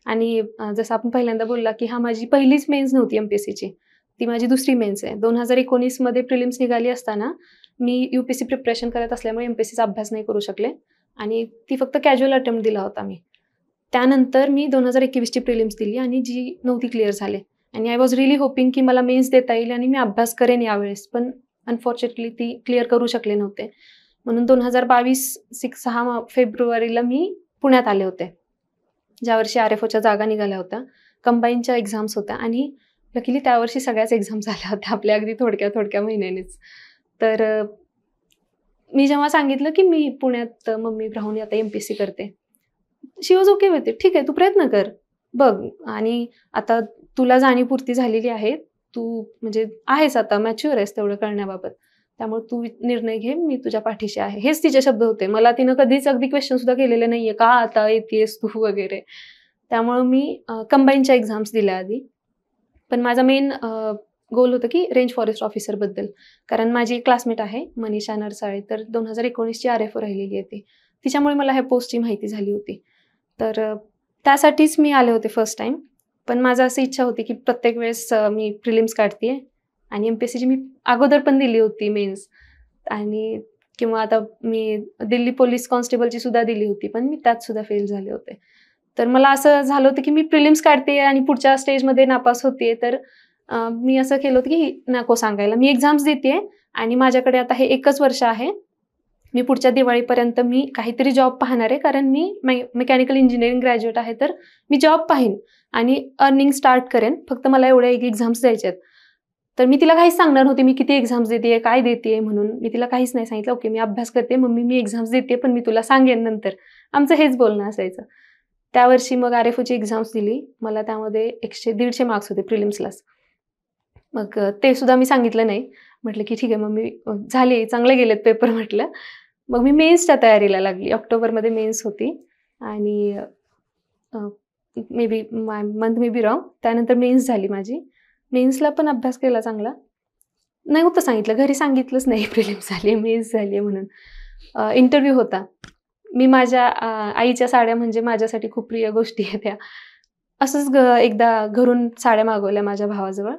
आणि जसं आपण पहिल्यांदा बोलला की हा माझी पहिलीच मेन्स नव्हती MPSCची, ती माझी दुसरी मेन्स आहे. 2019मध्ये प्रिलिम्स निघाली असताना मी UPSC प्रिपरेशन करत असल्यामुळे MPSCचा अभ्यास नाही करू शकले आणि ती फक्त कॅज्युअल अटेम्प्ट दिला होता मी. त्यानंतर मी 2021ची प्रिलिम्स दिली आणि जी नव्हती क्लिअर झाले. आणि आय वॉज रिअली होपिंग की मला मेन्स देता येईल आणि मी अभ्यास करेन यावेळेस. पण अनफॉर्च्युनेटली ती क्लिअर करू शकले नव्हते. म्हणून 2022 6 फेब्रुवारीला मी पुण्यात आले होते, ज्या वर्षी RFOच्या जागा निघाल्या होत्या, कंबाईनच्या एक्झाम्स होत्या. आणि लकीली त्यावर्षी सगळ्याच एक्झाम झाल्या होत्या आपल्या अगदी थोडक्या महिन्यानेच. तर मी जेव्हा सांगितलं की मी पुण्यात मम्मी राहून आता MPSC करते, शी वॉज ओके विथ इट. ठीक आहे, तू प्रयत्न कर, बघ, आणि आता तुला जाणीवपूर्ती झालेली आहे, तू म्हणजे आहेस आता मॅच्युअर आहेस तेवढं करण्याबाबत, त्यामुळे तू निर्णय घे, मी तुझ्या पाठीशी आहे. हेच तिचे शब्द होते. मला तिनं कधीच अगदी क्वेश्चन सुद्धा केलेले नाहीये, का आता येतेस तू वगैरे. त्यामुळं मी कंबाईनच्या एक्झाम्स दिल्या आधी. पण माझा मेन गोल होतं की रेंज फॉरेस्ट ऑफिसरबद्दल. कारण माझी एक क्लासमेट आहे मनीषा नरसाळे, तर 2019ची RFO राहिलेली आहे ती, तिच्यामुळे मला ह्या पोस्टची माहिती झाली होती. तर त्यासाठीच मी आले होते फर्स्ट टाइम. पण माझं असं इच्छा होती की प्रत्येक वेळेस मी प्रिलिम्स काढते आणि MPSCची मी अगोदर पण दिली होती मेन्स, आणि किंवा आता मी दिल्ली पोलीस कॉन्स्टेबलची सुद्धा दिली होती, पण मी त्यात सुद्धा फेल झाले होते. तर मला असं झालं होतं की मी प्रिलिम्स काढते आणि पुढच्या स्टेजमध्ये नापास होते, तर मी असं केलं होतं की नको सांगायला, मी एक्झाम्स देते आणि माझ्याकडे आता हे 1च वर्ष आहे मी पुढच्या दिवाळीपर्यंत मी काहीतरी जॉब पाहणार आहे, कारण मी मेकॅनिकल इंजिनिअरिंग ग्रॅज्युएट आहे, तर मी जॉब पाहीन आणि अर्निंग स्टार्ट करेन. फक्त मला एवढ्या एक्झाम्स द्यायचे आहेत. तर मी तिला काहीच सांगणार नव्हते मी किती एक्झाम्स देते, काय देते म्हणून. मी तिला काहीच नाही सांगितलं. ओके, मी अभ्यास करते, मम्मी मी एक्झाम्स देते, पण मी तुला सांगेन नंतर. आमचं हेच बोलणं असायचं. त्या वर्षी मग RFOची एक्झाम्स दिली. मला त्यामध्ये 100-150 मार्क्स होते प्रिलिम्सलाच. मग ते सुद्धा मी सांगितलं नाही. म्हटलं की ठीक आहे मम्मी, झाले, चांगले गेलेत पेपर म्हटलं. मग मी मेन्सच्या तयारीला लागली. ऑक्टोबरमध्ये मेन्स होती आणि may be month may be wrong. त्यानंतर मेन्स झाली माझी. मेन्सला पण अभ्यास केला चांगला. नव्हतं सांगितलं, घरी सांगितलंच नाही प्रिलिम्स झाली, मेन्स झाली आहे म्हणून. इंटरव्ह्यू होता. मी माझ्या आईच्या साड्या म्हणजे माझ्यासाठी खूप प्रिय गोष्टी आहेत त्या. असंच एकदा घरून साड्या मागवल्या माझ्या भावाजवळ.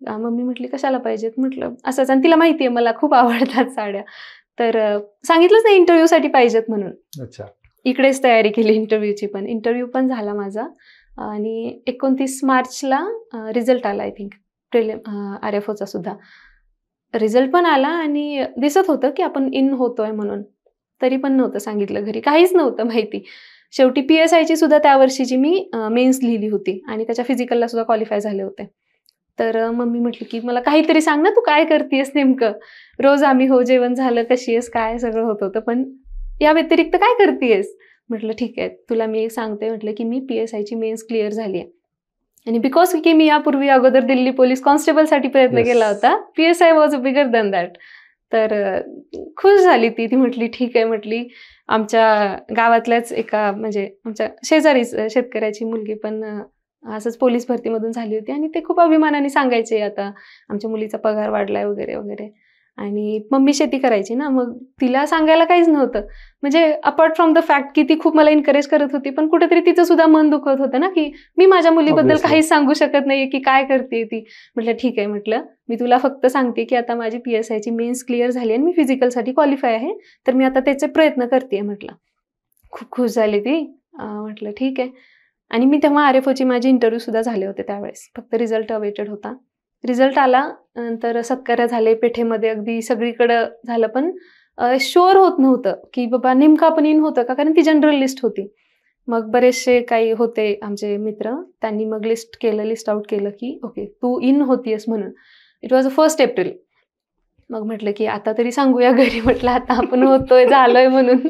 मम्मी म्हटली कशाला पाहिजेत, म्हटलं असंच, आणि तिला माहिती आहे मला खूप आवडतात साड्या. तर सांगितलंच नाही इंटरव्ह्यूसाठी पाहिजेत म्हणून. अच्छा. इकडेच तयारी केली इंटरव्ह्यूची पण. इंटरव्ह्यू पण झाला माझा आणि 29 मार्चला रिझल्ट आला आय थिंक RFOचा सुद्धा. रिझल्ट पण आला आणि दिसत होतं की आपण इन होतोय म्हणून. तरी पण नव्हतं सांगितलं घरी, काहीच नव्हतं माहिती. शेवटी PSIची सुद्धा त्या वर्षीची मी मेन्स लिहिली होती आणि त्याच्या फिजिकलला सुद्धा क्वालिफाय झाले होते. तर मम्मी म्हटली की मला काहीतरी सांग ना, तू काय करतेस नेमकं. रोज आम्ही हो जेवण झालं, कशी आहेस, काय सगळं होत होतं, पण या व्यतिरिक्त काय करतेस. म्हटलं ठीक आहे, तुला मी सांगते म्हटलं की मी PSIची मेन्स क्लिअर झाली आहे. आणि बिकॉज की मी यापूर्वी अगोदर दिल्ली पोलीस कॉन्स्टेबलसाठी प्रयत्न केला होता. PSI was bigger than that. तर खुश झाली ती. ती म्हटली ठीक आहे, म्हटली आमच्या गावातल्याच एका म्हणजे आमच्या शेजारीच शेतकऱ्याची मुलगी पण असंच पोलीस भरतीमधून झाली होती आणि ते खूप अभिमानाने सांगायचे आता आमच्या मुलीचा पगार वाढलाय वगैरे वगैरे. आणि मम्मी शेती करायची ना, मग तिला सांगायला काहीच नव्हतं. म्हणजे अपार्ट फ्रॉम द फॅक्ट की ती खूप मला एनकरेज करत होती, पण कुठेतरी तिचं सुद्धा मन दुखत होतं ना, की मी माझ्या मुलीबद्दल काहीच सांगू शकत नाहीये की काय करते ती. म्हटलं ठीक आहे, म्हटलं मी तुला फक्त सांगते की आता माझी PSIची मेन्स क्लिअर झाली आणि मी फिजिकलसाठी क्वालिफाय आहे, तर मी आता त्याचे प्रयत्न करते म्हटलं. खूप खुश झाली ती. म्हटलं ठीक आहे. आणि मी तेव्हा RFOची माझी इंटरव्ह्यू सुद्धा झाले होते त्यावेळेस. फक्त रिझल्ट अवेटेड होता. रिझल्ट आला, नंतर सत्कार झाले पेठेमध्ये, अगदी सगळीकडं झालं, पण शुअर होत नव्हतं की बाबा नेमकं आपण इन होतं का, कारण ती जनरल लिस्ट होती. मग बरेचसे काही होते आमचे मित्र, त्यांनी मग लिस्ट आउट केलं की ओके तू इन होतीयस म्हणून. It was 1 April. मग म्हटलं की आता तरी सांगूया घरी, म्हटलं आता आपण होतोय, झालोय म्हणून.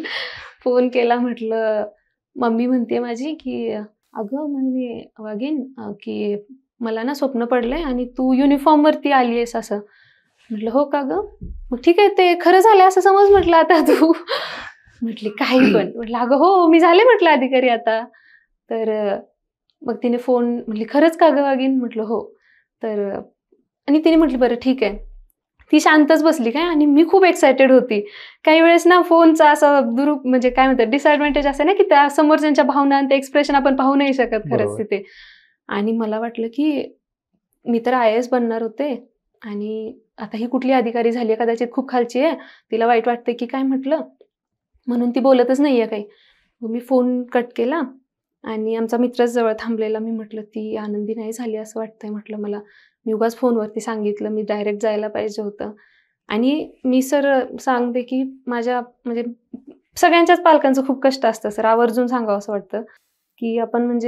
फोन केला, म्हटलं मम्मी म्हणते माझी की अगं म्हणे वागीन की मला ना स्वप्न पडलंय आणि तू युनिफॉर्मवरती आली आहेस असं. म्हटलं हो का गं, मग ठीक आहे ते खरं झालं असं समज म्हटलं आता तू. म्हटली काही पण. म्हटलं अगं हो मी झाले म्हटलं अधिकारी आता. तर मग तिने फोन म्हटली खरंच का गं वागीन, म्हटलं हो. तर आणि तिने म्हटली बरं ठीक आहे. ती शांतच बसली काय, आणि मी खूप एक्सायटेड होती. काही वेळेस ना फोनचा असं म्हणजे काय म्हणतात डिसएडव्हान्टेज असं ना की त्या समोरच्यांच्या भावना आणि ते एक्सप्रेशन आपण पाहू नाही शकत खरंच तिथे. आणि मला वाटलं की मी तर IAS बनणार होते आणि आता ही कुठली अधिकारी झाली आहे, कदाचित खूप खालची आहे, तिला वाईट वाटते की काय, म्हटलं म्हणून ती बोलतच नाहीये काही. मी फोन कट केला आणि आमचा मित्रच जवळ थांबलेला. मी म्हटलं ती आनंदी नाही झाली असं वाटतंय, म्हटलं मला. मी उगाच फोनवरती सांगितलं, मी डायरेक्ट जायला पाहिजे होतं. आणि मी सर सांगते की माझ्या म्हणजे सगळ्यांच्याच पालकांचं खूप कष्ट असतं सर, आवर्जून सांगावं असं वाटतं की आपण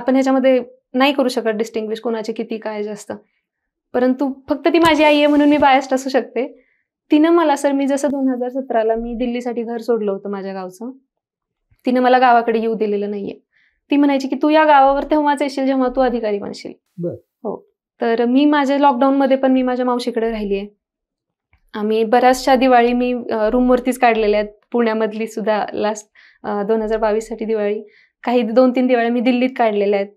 ह्याच्यामध्ये नाही करू शकत डिस्टिंग्विश कोणाचे किती काय जास्त. परंतु फक्त ती माझी आई आहे म्हणून मी बायस्ड असू शकते. तिनं मला सर, मी जसं 2017ला मी दिल्लीसाठी घर सोडलं होतं माझ्या गावचं, तिनं मला गावाकडे येऊ दिलेलं नाहीये. ती म्हणायची की तू या गावावर तेव्हाच येशील जेव्हा तू अधिकारी बनशील. हो. तर मी माझ्या लॉकडाऊनमध्ये पण मी माझ्या मावशीकडे राहिली आहे. आम्ही बऱ्याचशा दिवाळी मी रूमवरतीच काढलेल्या आहेत. पुण्यामधली सुद्धा लास्ट 2022साठी दिवाळी, काही 2-3 दिवाळी मी दिल्लीत काढलेल्या आहेत.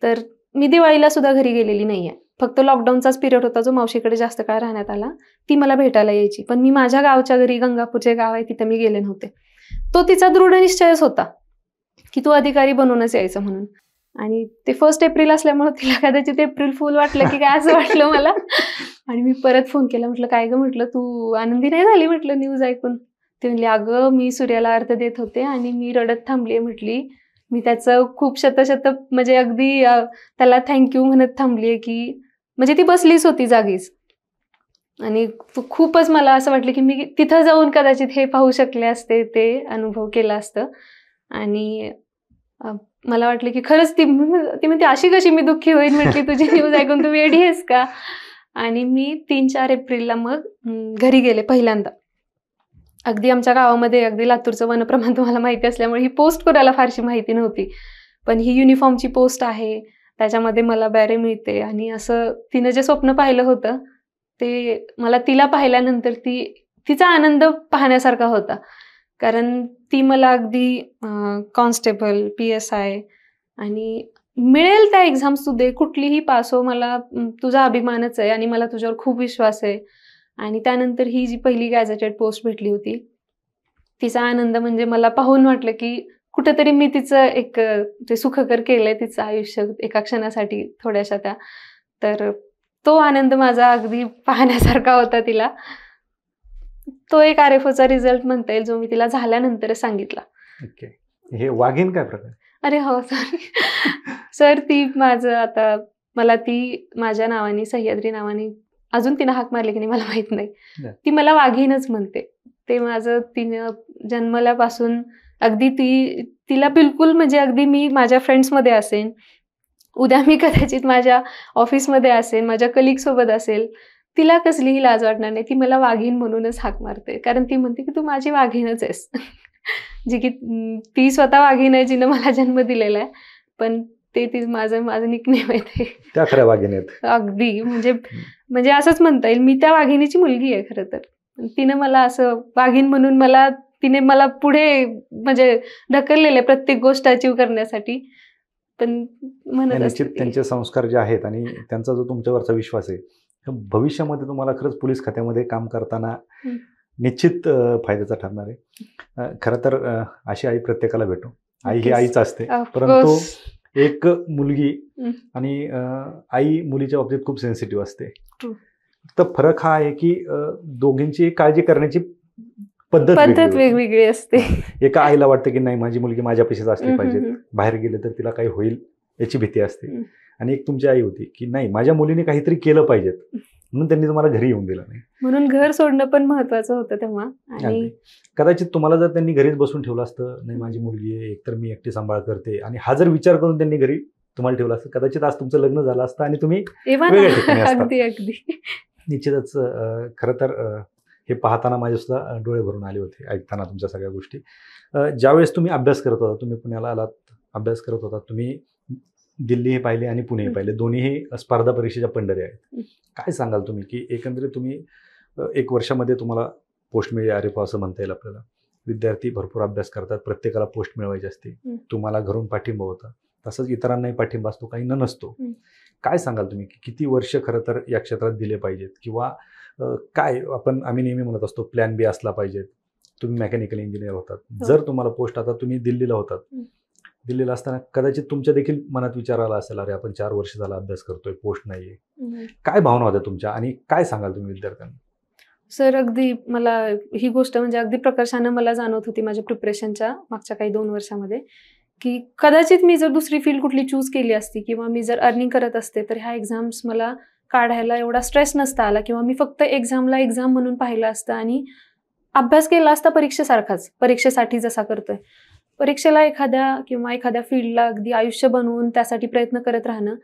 तर मी दिवाळीला सुद्धा घरी गेलेली नाहीये. फक्त लॉकडाऊनचाच पिरियड होता जो मावशीकडे जास्त काळ राहण्यात आला. ती मला भेटायला यायची, पण मी माझ्या गावच्या घरी, गंगापूरचे गाव आहे तिथे मी गेले नव्हते. तो तिचा दृढ निश्चयच होता की तू अधिकारी बनवूनच यायचं म्हणून. आणि ते 1 एप्रिल असल्यामुळे तिला कदाचित एप्रिल फुल वाटलं की काय असं वाटलं मला. आणि मी परत फोन केला, म्हटलं काय गं, म्हटलं तू आनंदी नाही झाली म्हटलं न्यूज ऐकून. ती म्हणली अगं मी सूर्याला अर्थ देत होते आणि मी रडत थांबली, म्हटली मी त्याचं खूप शत म्हणजे अगदी त्याला थँक्यू म्हणत थांबलीये की, म्हणजे ती बसलीच होती जागीच. आणि खूपच मला असं वाटलं की मी तिथं जाऊन कदाचित हे पाहू शकले असते, ते अनुभव केला असतं. आणि मला वाटलं की खरंच ती म्हणते, अशी कशी मी दुःखी होईन म्हटली, तुझी न्यूज ऐकून, तू वेडी आहेस का? आणि मी 3-4 एप्रिलला मग घरी गेले पहिल्यांदा. अगदी आमच्या गावामध्ये अगदी लातूरचं वनप्रमाण तुम्हाला माहिती असल्यामुळे ही पोस्ट कोणाला फारशी माहिती नव्हती. पण ही युनिफॉर्मची पोस्ट आहे, त्याच्यामध्ये मला बॅरे मिळते आणि असं तिनं जे स्वप्न पाहिलं होतं, ते मला तिला पाहिल्यानंतर तिचा आनंद पाहण्यासारखा होता. कारण ती मला अगदी कॉन्स्टेबल, PSI आणि मिळेल त्या एक्झाम्स तू दे, कुठलीही पास हो, मला तुझा अभिमानच आहे आणि मला तुझ्यावर खूप विश्वास आहे. आणि त्यानंतर ही जी पहिली गॅझेटेड पोस्ट भेटली होती, तिचा आनंद म्हणजे मला पाहून वाटलं की कुठेतरी मी तिचं एक ते सुखकर केलंय तिचं आयुष्य एका क्षणासाठी थोड्याशा त्या. तर तो आनंद माझा अगदी पाहण्यासारखा होता तिला. तो एक RFOचा रिझल्ट म्हणता येईल, जो मी तिला झाल्यानंतरच सांगितला. ओके. हे वाघीण काय प्रकार? अरे हो सर. सर ती आता मला ती माझ्या नावाने, सह्याद्री नावाने, अजून तिनं हाक मारली की नाही मला माहित नाही. ती मला वाघीणच म्हणते. ते माझं तिनं जन्मल्यापासून अगदी तिला बिलकुल म्हणजे अगदी मी माझ्या फ्रेंड्समध्ये असेन, उद्या मी कदाचित माझ्या ऑफिसमध्ये असेन, माझ्या कलिगसोबत असेल, तिला कसलीही लाज वाटणार नाही. ती मला वाघीण म्हणूनच हाक मारते. कारण ती म्हणते की तू माझी वाघीणच आहेस. जी की ती स्वतः वाघीण आहे, जिनं मला जन्म दिलेला आहे. पण ते माझं निकनेम आहे ते. त्या खऱ्या वाघीण आहेत. अगदी म्हणजे असंच म्हणता येईल, मी त्या वाघिणीची मुलगी आहे खरं तर. तिनं मला असं वाघीण म्हणून तिने मला पुढे म्हणजे ढकललेलं प्रत्येक गोष्ट अचीव करण्यासाठी. पण म्हणत निश्चित त्यांचे संस्कार जे आहेत आणि त्यांचा जो तुमच्यावरचा विश्वास आहे, भविष्यामध्ये तुम्हाला खरंच पोलीस खात्यामध्ये काम करताना निश्चित फायद्याचा ठरणार आहे. खरं तर अशी आई प्रत्येकाला भेटो. आई ही आईच असते, परंतु एक मुलगी आणि आई मुलीच्या बाबतीत खूप सेन्सिटिव्ह असते. तर फरक हा आहे की दोघींची काळजी करण्याची पद्धत वेगवेगळी असते. एका आईला वाटतं की नाही, माझी मुलगी माझ्यापाशीच असली पाहिजे, बाहेर गेले तर तिला काही होईल याची भीती असते. आणि एक तुमची आई होती की नाही, माझ्या मुलीने काहीतरी केलं पाहिजे, म्हणून त्यांनी तुम्हाला घरी येऊन दिलं नाही. म्हणून घर सोडणं पण महत्वाचं होतं तेव्हा. आणि कदाचित तुम्हाला जर त्यांनी घरीच बसून ठेवलं असतं, नाही माझी मुलगी आहे, एकतर मी एकटी सांभाळ करते, आणि हा जर विचार करून त्यांनी घरी तुम्हाला ठेवलं असतं, कदाचित आज तुमचं लग्न झालं असतं आणि तुम्ही वेगळ्या ठिकाणी असता. अगदी निश्चितच. खरं तर हे पाहताना माझे सुद्धा डोळे भरून आले होते ऐकताना तुमच्या सगळ्या गोष्टी. ज्यावेळेस तुम्ही अभ्यास करत होता, तुम्ही पुण्याला आलात, अभ्यास करत होता, तुम्ही दिल्ली हे पाहिले आणि पुणे हे पाहिले, दोन्ही स्पर्धा परीक्षेच्या पंढरी आहेत. काय सांगाल तुम्ही की एकंदरीत तुम्ही 1 वर्षामध्ये तुम्हाला पोस्ट मिळेल RFO असं म्हणता येईल आपल्याला. विद्यार्थी भरपूर अभ्यास करतात, प्रत्येकाला पोस्ट मिळवायची असते, तुम्हाला घरून पाठिंबा होता, तसंच इतरांनाही पाठिंबा असतो, काहींना नसतो. काय सांगाल तुम्ही की किती वर्ष खरं तर या क्षेत्रात दिले पाहिजेत, किंवा काय आम्ही नेहमी म्हणत असतो प्लॅन B असला पाहिजे. तुम्ही मेकॅनिकल इंजिनियर होतात, जर तुम्हाला पोस्ट, आता तुम्ही दिल्लीला होतात, दिल्लीला असताना कदाचित तुमच्या देखील मनात विचार आला असेल, अरे आपण 4 वर्ष झाला अभ्यास करतोय, पोस्ट नाहीये. काय भावना होत्या तुमच्या आणि काय सांगाल तुम्ही विद्यार्थ्यांना? सर अगदी मला ही गोष्ट म्हणजे अगदी प्रकर्षानं मला जाणवत होती माझ्या प्रिपरेशनच्या मागच्या काही 2 वर्षामध्ये, की कदाचित मी जर दुसरी फील्ड कुठली चूज केली असती किंवा मी जर अर्निंग करत असते, तर ह्या एक्झाम्स मला काढायला एवढा स्ट्रेस नसता आला, किंवा मी फक्त एक्झाम म्हणून पाहिलं असतं आणि अभ्यास केला असता परीक्षेसारखाच, परीक्षेसाठी जसा करतोय. परीक्षेला एखाद्या फील्डला अगदी आयुष्य बनवून त्यासाठी प्रयत्न करत राहणं,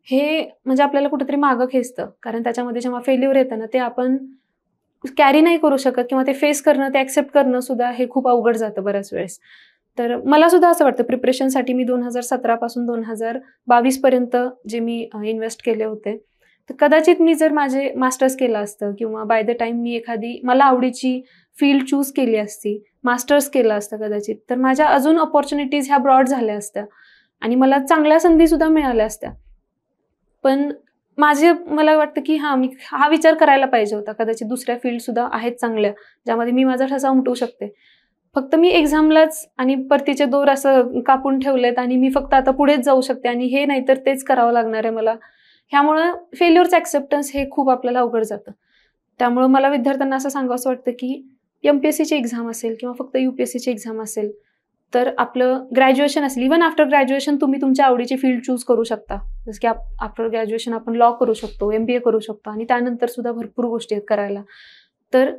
हे म्हणजे आपल्याला कुठेतरी मागं खेचतं. कारण त्याच्यामध्ये जेव्हा फेल्युअर येतं ना, ते आपण कॅरी नाही करू शकत, किंवा ते फेस करणं, ते ॲक्सेप्ट करणं सुद्धा हे खूप अवघड जातं बऱ्याच वेळेस. तर मला सुद्धा असं वाटतं, प्रिपरेशनसाठी मी 2017 पासून 2022 पर्यंत जे मी इन्व्हेस्ट केले होते, तर कदाचित मी जर माझे मास्टर्स केलं असतं, किंवा बाय द टाइम मी एखादी मला आवडीची फील्ड चूज केली असती, मास्टर्स केलं असतं कदाचित, तर माझ्या अजून अपॉर्च्युनिटीज ह्या ब्रॉड झाल्या असत्या आणि मला चांगल्या संधीसुद्धा मिळाल्या असत्या. पण मला वाटतं की मी हा विचार करायला पाहिजे होता, कदाचित दुसऱ्या फील्डसुद्धा आहेत चांगल्या, ज्यामध्ये मी माझा ठसा उमटवू शकते. फक्त मी एक्झामलाच आणि परतीचे दोर असं कापून ठेवलेत आणि मी फक्त आता पुढेच जाऊ शकते आणि हे नाही तर तेच करावं लागणार आहे मला. ह्यामुळं फेल्युअरचं ॲक्सेप्टन्स हे खूप आपल्याला अवघड जातं. त्यामुळं मला विद्यार्थ्यांना असं सांगावंसं वाटतं की MPSCची एक्झाम असेल किंवा फक्त UPSCची एक्झाम असेल, तर आपलं ग्रॅज्युएशन असेल, इव्हन आफ्टर ग्रॅज्युएशन तुम्ही तुमच्या आवडीची फील्ड चूज करू शकता. जसं की आफ्टर ग्रॅज्युएशन आपण लॉ करू शकतो, MBA करू शकतो आणि त्यानंतर सुद्धा भरपूर गोष्टी आहेत करायला. तर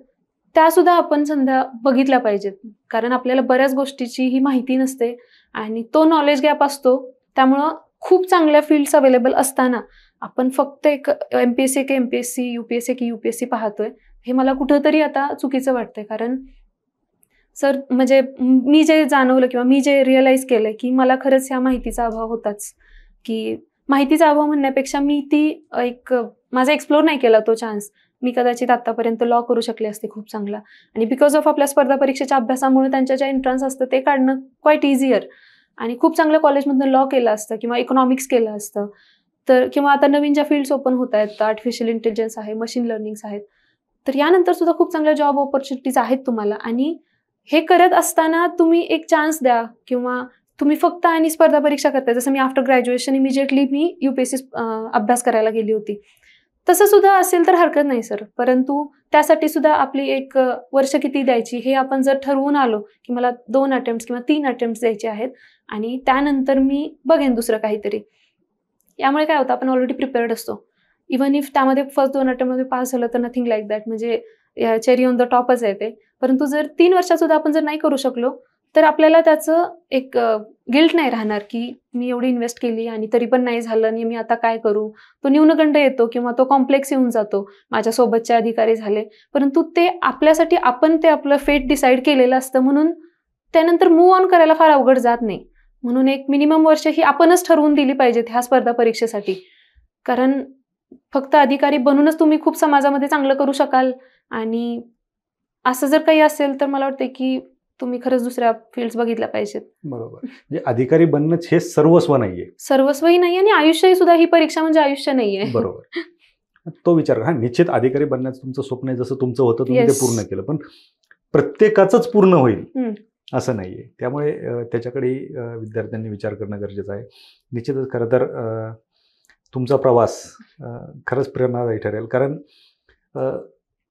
त्यासुद्धा आपण संध्या बघितल्या पाहिजेत, कारण आपल्याला बऱ्याच गोष्टीची ही माहिती नसते आणि तो नॉलेज गॅप असतो. त्यामुळं खूप चांगल्या फील्ड्स अवेलेबल असताना आपण फक्त एक MPSC की MPSC, UPSC की UPSC पाहतोय, हे मला कुठंतरी आता चुकीचं वाटतंय. कारण सर म्हणजे मी जे जाणवलं किंवा मी जे रिअलाईज केलंय की मला खरंच ह्या माहितीचा अभाव होताच, की माहितीचा अभाव म्हणण्यापेक्षा मी ती माझा एक्सप्लोर नाही केला तो चान्स. मी कदाचित आतापर्यंत लॉ करू शकले असते खूप चांगला, आणि बिकॉज ऑफ आपल्या स्पर्धा परीक्षेच्या अभ्यासामुळे त्यांच्या ज्या एंट्रन्स असतं ते काढणं क्वाईट इझियर, आणि खूप चांगल्या कॉलेजमधनं लॉ केलं असतं किंवा इकॉनॉमिक्स केलं असतं. तर किंवा आता नवीन ज्या फील्ड्स ओपन होत आहेत, आर्टिफिशियल इंटेलिजन्स आहे, मशीन लर्निंग्स आहेत, तर यानंतर सुद्धा खूप चांगल्या जॉब ऑपॉर्च्युनिटीज आहेत तुम्हाला. आणि हे करत असताना तुम्ही एक चान्स द्या, किंवा तुम्ही फक्त आणि स्पर्धा परीक्षा करताय. जसं मी आफ्टर ग्रॅज्युएशन इमिजिएटली मी UPSC अभ्यास करायला गेली होती, तसं सुद्धा असेल तर हरकत नाही सर. परंतु त्यासाठी सुद्धा आपली एक वर्ष किती द्यायची हे आपण जर ठरवून आलो की मला 2 अटेम्प्ट किंवा 3 अटेम्प्ट द्यायचे आहेत आणि त्यानंतर मी बघेन दुसरं काहीतरी, यामुळे काय होतं, आपण ऑलरेडी प्रिपेअर्ड असतो. इव्हन इफ त्यामध्ये फर्स्ट 2 अटेम्प्टमध्ये पास झालं तर नथिंग लाईक दॅट, म्हणजे चेरी ऑन द टॉपच आहे ते. परंतु जर 3 वर्षात सुद्धा आपण जर नाही करू शकलो तर आपल्याला त्याचं एक गिल्ट नाही राहणार की मी एवढी इन्व्हेस्ट केली आणि तरी पण नाही झालं आणि मी आता काय करू. तो न्यूनगंड येतो किंवा तो कॉम्प्लेक्स येऊन जातो, माझ्यासोबतचे अधिकारी झाले, परंतु ते आपल्यासाठी आपण ते आपलं फेट डिसाईड केलेलं असतं, म्हणून त्यानंतर मूव्ह ऑन करायला फार अवघड जात नाही. म्हणून एक मिनिमम वर्ष ही आपणच ठरवून दिली पाहिजेत ह्या स्पर्धा परीक्षेसाठी. कारण फक्त अधिकारी बनूनच तुम्ही खूप समाजामध्ये चांगलं करू शकाल, आणि असं जर काही असेल तर मला वाटतं की तुम्ही खरंच दुसऱ्या फील्ड्स बघितल्या पाहिजेत. बरोबर. म्हणजे अधिकारी बनणंच हे सर्वस्व नाहीये, सर्वस्वही नाही, आणि आयुष्यही सुद्धा ही परीक्षा म्हणजे आयुष्य नाहीये. बरोबर. तो विचार निश्चित अधिकारी बनण्याचं तुमचं स्वप्न आहे, जसं तुमचं होतं तुम्ही ते पूर्ण केलं, पण प्रत्येकाचंच पूर्ण होईल असं नाहीये. त्यामुळे त्याच्याकडे विद्यार्थ्यांनी विचार करणं गरजेचं आहे. निश्चितच खरं तर तुमचा प्रवास खरंच प्रेरणादायी ठरेल, कारण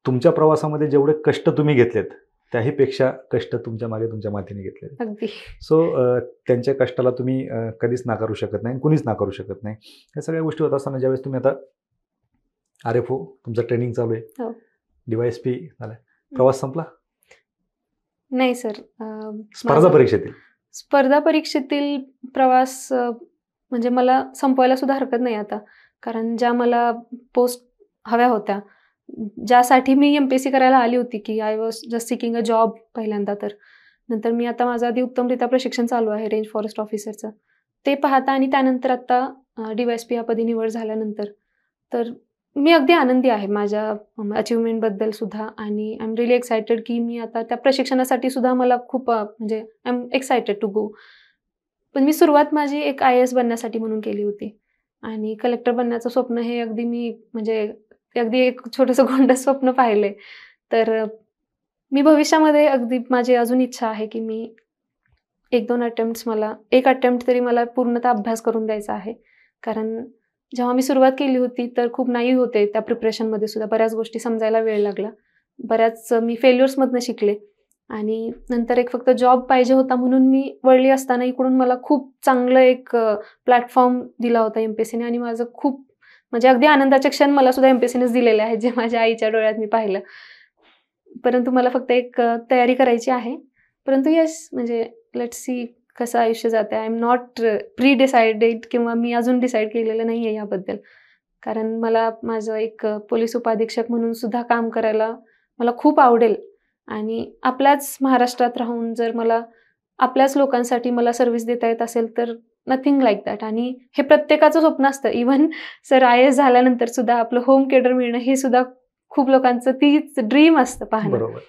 तुमच्या प्रवासामध्ये जेवढे कष्ट तुम्ही घेतलेत त्याहीपेक्षा कष्ट तुमच्या मागे तुमच्या मातेने घेतलेले. अगदी. सो त्यांच्या कष्टाला तुम्ही कधीच नाकारू शकत नाही, कुणीच नाकारू शकत नाही. या सगळ्या गोष्टी होत असताना ज्यावेळेस तुम्ही आता RFO तुमचं ट्रेनिंग चालू आहे, DYSP झालाय, प्रवास संपला? नाही सर. स्पर्धा परीक्षेतील प्रवास म्हणजे मला संपवायला सुद्धा हरकत नाही आता, कारण ज्या मला पोस्ट हव्या होत्या, ज्यासाठी मी MPSC करायला आली होती, की I was just seeking a job पहिल्यांदा. तर नंतर मी आता माझं आधी उत्तमरित्या प्रशिक्षण चालू आहे रेंज फॉरेस्ट ऑफिसरचं, ते पाहता, आणि त्यानंतर आता DYSP या पदी निवड झाल्यानंतर तर मी अगदी आनंदी आहे माझ्या अचिव्हमेंटबद्दल सुद्धा, आणि आय एम रिअली एक्सायटेड की मी आता त्या प्रशिक्षणासाठी सुद्धा मला खूप म्हणजे I am excited to go. पण मी सुरुवात माझी एक IAS बनण्यासाठी म्हणून केली होती, आणि कलेक्टर बनण्याचं स्वप्न हे अगदी मी म्हणजे अगदी एक छोटंसं गोंडस स्वप्न पाहिले. तर मी भविष्यामध्ये अगदी माझी अजून इच्छा आहे की मी 1-2 अटेम्प्ट्स मला 1 अटेम्प्ट तरी मला पूर्णतः अभ्यास करून द्यायचा आहे. कारण जेव्हा मी सुरुवात केली होती तर खूप नाईव्ह होते त्या प्रिपरेशनमध्ये सुद्धा, बऱ्याच गोष्टी समजायला वेळ लागला, बऱ्याच मी फेल्युअर्समधनं शिकले, आणि नंतर एक फक्त जॉब पाहिजे होता म्हणून मी वळली असताना इकडून मला खूप चांगलं एक प्लॅटफॉर्म दिला होता MPSCने, आणि माझं खूप म्हणजे अगदी आनंदाचे क्षण मला सुद्धा MPSCनेच दिलेले आहेत, जे माझ्या आईच्या डोळ्यात मी पाहिलं. परंतु मला फक्त एक तयारी करायची आहे. परंतु येस, म्हणजे लेट्स सी कसं आयुष्य जाते. I am not pre decided, किंवा मी अजून डिसाईड केलेलं नाही आहे याबद्दल, कारण मला माझं एक पोलीस उपाधीक्षक म्हणून सुद्धा काम करायला मला खूप आवडेल, आणि आपल्याच महाराष्ट्रात राहून जर मला आपल्याच लोकांसाठी मला सर्व्हिस देता येत असेल तर नथिंग लाईक दॅट. आणि हे प्रत्येकाचं स्वप्न असतं. इव्हन सर IAS झाल्यानंतर सुद्धा आपलं होम केडर मिळणं हे सुद्धा खूप लोकांचं तीच ड्रीम असतं पाहणं. बरोबर,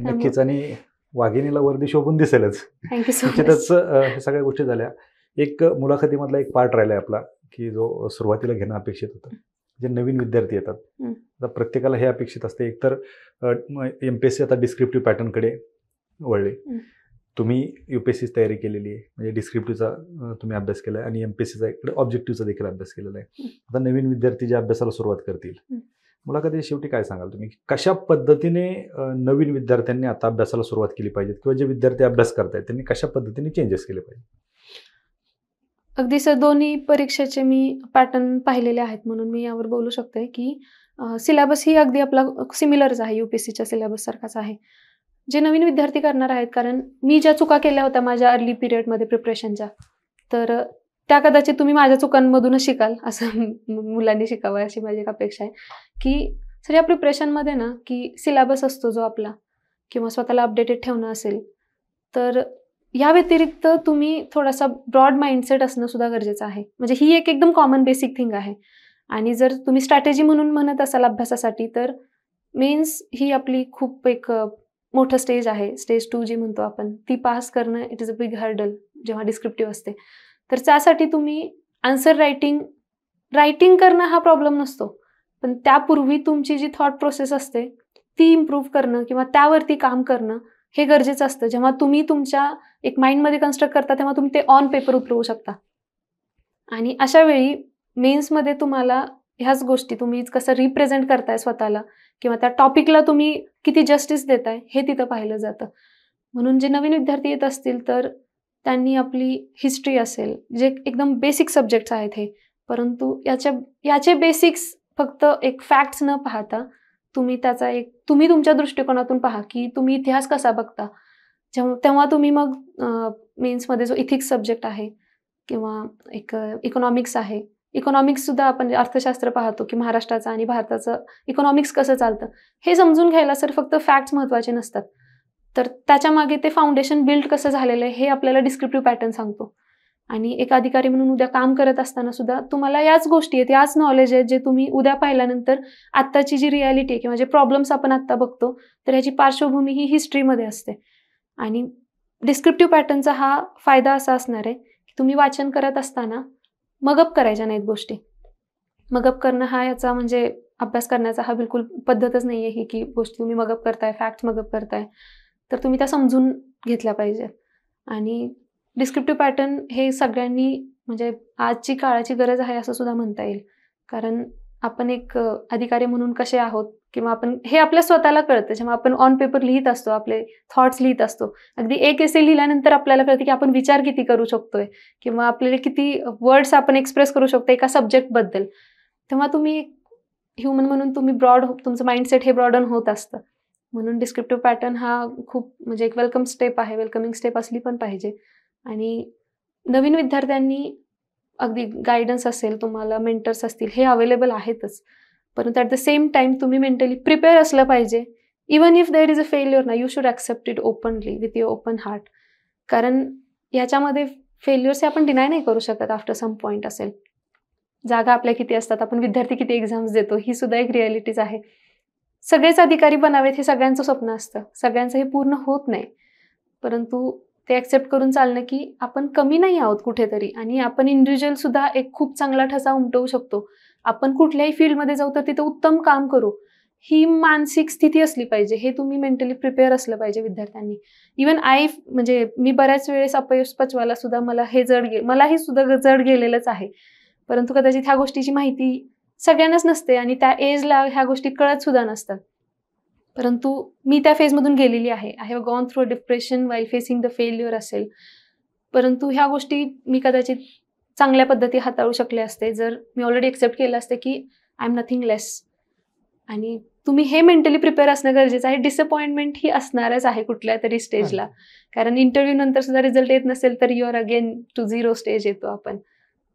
नक्कीच. आणि वाघिणीला वर्दी शोभून दिसेलच. Thank you so much. निश्चितच हे सगळ्या गोष्टी झाल्या. एक मुलाखतीमधला एक पार्ट राहिलाय आपला, की जो सुरुवातीला घेणं अपेक्षित होतं. जे नवीन विद्यार्थी येतात आता प्रत्येकाला हे अपेक्षित असते, एकतर MPSC आता डिस्क्रिप्टिव्ह पॅटर्नकडे वळले. तुम्ही UPSCची तयारी केलेली आहे, म्हणजे डिस्क्रिप्टिव्हचा तुम्ही अभ्यास केला आहे, आणि MPSCचा इकडे ऑब्जेक्टिव्हचा देखील अभ्यास केलेला आहे. आता नवीन विद्यार्थी ज्या अभ्यासाला सुरुवात करतील मुलाखती शेवटी काय सांगाल तुम्ही, कशा पद्धतीने नवीन विद्यार्थ्यांनी आता अभ्यासाला सुरुवात केली पाहिजे, किंवा जे विद्यार्थी अभ्यास करतायत त्यांनी कशा पद्धतीने चेंजेस केले पाहिजे? अगदी सर, दोन्ही परीक्षेचे मी पॅटर्न पाहिलेले आहेत म्हणून मी यावर बोलू शकते की सिलेबस ही अगदी आपला सिमिलरच आहे, UPSCच्या सिलेबस सारखाच आहे. जे नवीन विद्यार्थी करणार आहेत, कारण मी ज्या चुका केल्या होत्या माझ्या अर्ली पिरियडमध्ये प्रिपरेशनच्या, तर त्या कदाचित तुम्ही माझ्या चुकांमधूनच शिकाल असं मुलांनी शिकावं अशी माझी एक अपेक्षा आहे. की सर या प्रिपरेशनमध्ये ना की सिलेबस असतो जो आपला, किंवा स्वतःला अपडेटेड ठेवणं असेल, तर या व्यतिरिक्त तुम्ही थोडासा ब्रॉड माइंडसेट असणं सुद्धा गरजेचं आहे. म्हणजे ही एक एकदम कॉमन बेसिक थिंग आहे. आणि जर तुम्ही स्ट्रॅटेजी म्हणून म्हणत असाल अभ्यासासाठी, तर मेन्स ही आपली खूप एक मोठं स्टेज आहे. स्टेज 2 जी म्हणतो आपण, ती पास करणं it is a big hurdle जेव्हा डिस्क्रिप्टिव्ह असते. तर त्यासाठी तुम्ही आन्सर रायटिंग करणं हा प्रॉब्लेम नसतो, पण त्यापूर्वी तुमची जी थॉट प्रोसेस असते ती इम्प्रूव्ह करणं किंवा त्यावरती काम करणं हे गरजेचं असतं. जेव्हा तुम्ही तुमच्या एक माइंडमध्ये कन्स्ट्रक्ट करता तेव्हा तुम्ही ते ऑन पेपर उतरवू शकता. आणि अशा वेळी मेन्समध्ये तुम्हाला ह्याच गोष्टी तुम्ही कसं रिप्रेझेंट करताय स्वतःला, किंवा त्या टॉपिकला तुम्ही किती जस्टिस देताय हे तिथं पाहिलं जातं. म्हणून जे नवीन विद्यार्थी येत असतील तर त्यांनी आपली हिस्ट्री असेल, जे एकदम बेसिक सब्जेक्ट्स आहेत हे, परंतु याचे बेसिक्स फक्त एक फॅक्ट्स न पाहता तुम्ही तुम्ही तुमच्या दृष्टिकोनातून पहा की तुम्ही इतिहास कसा बघता. तेव्हा तुम्ही मग मेन्समध्ये जो इथिक्स सब्जेक्ट आहे किंवा एक इकॉनॉमिक्स आहे, इकॉनॉमिक्स सुद्धा आपण अर्थशास्त्र पाहतो की महाराष्ट्राचं आणि भारताचं इकॉनॉमिक्स कसं चालतं हे समजून घ्यायला सर फक्त फॅक्ट्स महत्त्वाचे नसतात, तर त्याच्या मागे ते फाउंडेशन बिल्ड कसं झालेलं आहे हे आपल्याला डिस्क्रिप्टिव्ह पॅटर्न सांगतो. आणि एक अधिकारी म्हणून उद्या काम करत असताना सुद्धा तुम्हाला याच गोष्टी आहेत, याच नॉलेज आहेत जे तुम्ही उद्या पाहिल्यानंतर आत्ताची जी रियालिटी आहे किंवा जे प्रॉब्लेम्स आपण आत्ता बघतो तर ह्याची पार्श्वभूमी ही हिस्ट्रीमध्ये असते. आणि डिस्क्रिप्टिव्ह पॅटर्नचा हा फायदा असा असणार आहे की तुम्ही वाचन करत असताना मगअप करायच्या नाहीत गोष्टी. मगअप करणं हा याचा म्हणजे अभ्यास करण्याचा हा बिलकुल पद्धतच नाही आहे ही, की गोष्टी तुम्ही मगअप करताय, फॅक्ट्स मगअप करताय, तर तुम्ही त्या समजून घेतल्या पाहिजेत. आणि डिस्क्रिप्टिव्ह पॅटर्न हे सगळ्यांनी म्हणजे आजची काळाची गरज आहे असं सुद्धा म्हणता येईल. कारण आपण एक अधिकारी म्हणून कसे आहोत किंवा आपण हे आपल्या स्वतःला कळतं जेव्हा आपण ऑन पेपर लिहित असतो, आपले थॉट्स लिहित असतो. अगदी एक एसे लिहिल्यानंतर आपल्याला कळतं की आपण विचार किती करू शकतोय किंवा आपल्याला किती वर्ड्स आपण एक्सप्रेस करू शकतो एका सब्जेक्टबद्दल. तेव्हा तुम्ही ह्युमन म्हणून तुम्ही तुमचं माइंडसेट हे ब्रॉडन होत असतं. म्हणून डिस्क्रिप्टिव्ह पॅटर्न हा खूप म्हणजे एक वेलकम स्टेप आहे, वेलकमिंग स्टेप असली पण पाहिजे. आणि नवीन विद्यार्थ्यांनी अगदी गायडन्स असेल, तुम्हाला मेंटर्स असतील, हे अवेलेबल आहेतच, परंतु ॲट द सेम टाइम तुम्ही मेंटली प्रिपेअर असलं पाहिजे. Even if there is a failure ना, you should accept it openly with your open heart. कारण याच्यामध्ये फेल्युअर्स हे आपण डिनाय नाही करू शकत. आफ्टर सम पॉईंट असेल, जागा आपल्या किती असतात, आपण विद्यार्थी किती एक्झाम्स देतो, ही सुद्धा एक रियालिटीज आहे. सगळेच अधिकारी बनावेत हे सगळ्यांचं स्वप्न असतं, सगळ्यांचं हे पूर्ण होत नाही, परंतु ते ॲक्सेप्ट करून चालणं की आपण कमी नाही आहोत कुठेतरी आणि आपण इंडिव्हिज्युअल सुद्धा एक खूप चांगला ठसा उमटवू शकतो. आपण कुठल्याही फील्डमध्ये जाऊ तर तिथं उत्तम काम करू, ही मानसिक स्थिती असली पाहिजे. हे तुम्ही मेंटली प्रिपेअर असलं पाहिजे विद्यार्थ्यांनी. इवन म्हणजे मी बऱ्याच वेळेस अपयश पचवायला सुद्धा मलाही सुद्धा जड गेलेलंच आहे, परंतु कदाचित ह्या गोष्टीची माहिती सगळ्यांनाच नसते आणि त्या एजला ह्या गोष्टी कळत सुद्धा नसतात. परंतु मी त्या फेजमधून गेलेली आहे. I have gone through a depression while facing the failure असेल, परंतु ह्या गोष्टी मी कदाचित चांगल्या पद्धती हाताळू शकले असते जर मी ऑलरेडी एक्सेप्ट केलं असतं की आय एम नथिंग लेस. आणि तुम्ही हे मेंटली प्रिपेअर असणं गरजेचं आहे. डिसअपॉइंटमेंट ही असणारच आहे कुठल्या तरी स्टेजला, कारण इंटरव्ह्यू नंतर सुद्धा रिझल्ट येत नसेल तर युअर अगेन टू 0 स्टेज येतो आपण.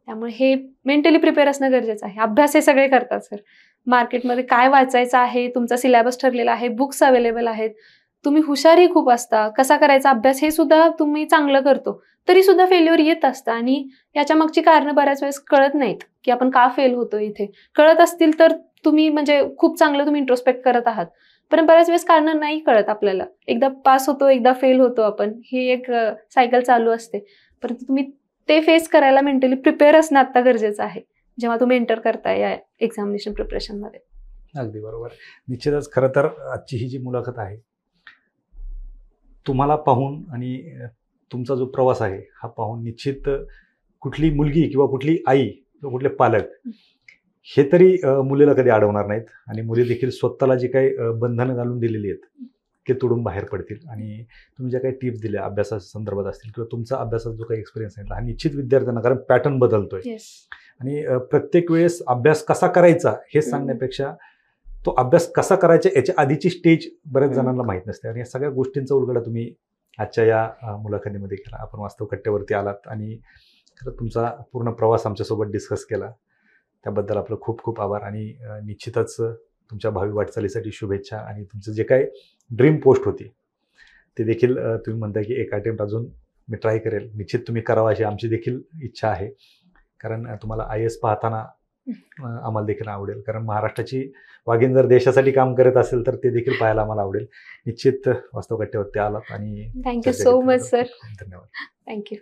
त्यामुळे हे मेंटली प्रिपेअर असणं गरजेचं आहे. अभ्यास हे सगळे करतात सर. मार्केटमध्ये काय वाचायचं आहे, तुमचा सिलेबस ठरलेला आहे, बुक्स अवेलेबल आहेत, तुम्ही हुशारही खूप असता, कसा करायचा अभ्यास हे सुद्धा तुम्ही चांगलं करतो, तरी सुद्धा फेल्युअर येत असतं. आणि याच्या मागची कारणं बऱ्याच वेळेस कळत नाहीत की आपण का फेल होतो. इथे कळत असतील तर तुम्ही म्हणजे खूप चांगलं तुम्ही इंट्रोस्पेक्ट करत आहात, पण बऱ्याच वेळेस कारणं नाही कळत आपल्याला. एकदा पास होतो, एकदा फेल होतो आपण, ही एक सायकल चालू असते. परंतु तुम्ही ते फेस करायला मेंटली प्रिपेअर असणं आता गरजेचं आहे जेव्हा तुम्ही एंटर करताय या एक्झामिनेशन प्रिपरेशनमध्ये. अगदी बरोबर. निश्चितच खरं तर आजची ही जी मुलाखत आहे तुम्हाला पाहून आणि तुमचा जो प्रवास आहे हा पाहून निश्चित कुठली मुलगी किंवा कुठली आई किंवा कुठले पालक हे तरी मुलीला कधी अडवणार नाहीत आणि मुली देखील स्वतःला जी काही बंधनं घालून दिलेली आहेत ते तोडून बाहेर पडतील. आणि तुम्ही ज्या काही टिप्स दिल्या अभ्यासाच्या संदर्भात असतील किंवा तुमचा अभ्यासाचा जो काही एक्सपिरियन्स आहे हा निश्चित विद्यार्थ्यांना, कारण पॅटर्न बदलतोय येस. आणि प्रत्येक वेळेस अभ्यास कसा करायचा हे सांगण्यापेक्षा तो अभ्यास कसा करायचा याच्या आधीची स्टेज बऱ्याच जणांना माहीत नसते. आणि या सगळ्या गोष्टींचा उलगडा तुम्ही आजच्या या मुलाखतीमध्ये केला. आपण वास्तव कट्ट्यावरती आलात आणि खरं तुमचा पूर्ण प्रवास आमच्यासोबत डिस्कस केला. त्याबद्दल आपलं खूप खूप आभार. आणि निश्चितच तुमच्या भावी वाटचालीसाठी शुभेच्छा. आणि तुमचं जे काय ड्रीम पोस्ट होती ते देखील तुम्ही म्हणताय की एक अटेम्प्ट अजून मी ट्राय करेल, निश्चित तुम्ही करावा अशी आमची देखील इच्छा आहे. कारण तुम्हाला IAS पाहताना आम्हाला देखील आवडेल, कारण महाराष्ट्राची वाघीण जर देशासाठी काम करत असेल तर ते देखील पाहायला आम्हाला आवडेल. निश्चित वास्तव कट्ट्यावरती आलात आणि थँक्यू सो मच सर. धन्यवाद. थँक्यू.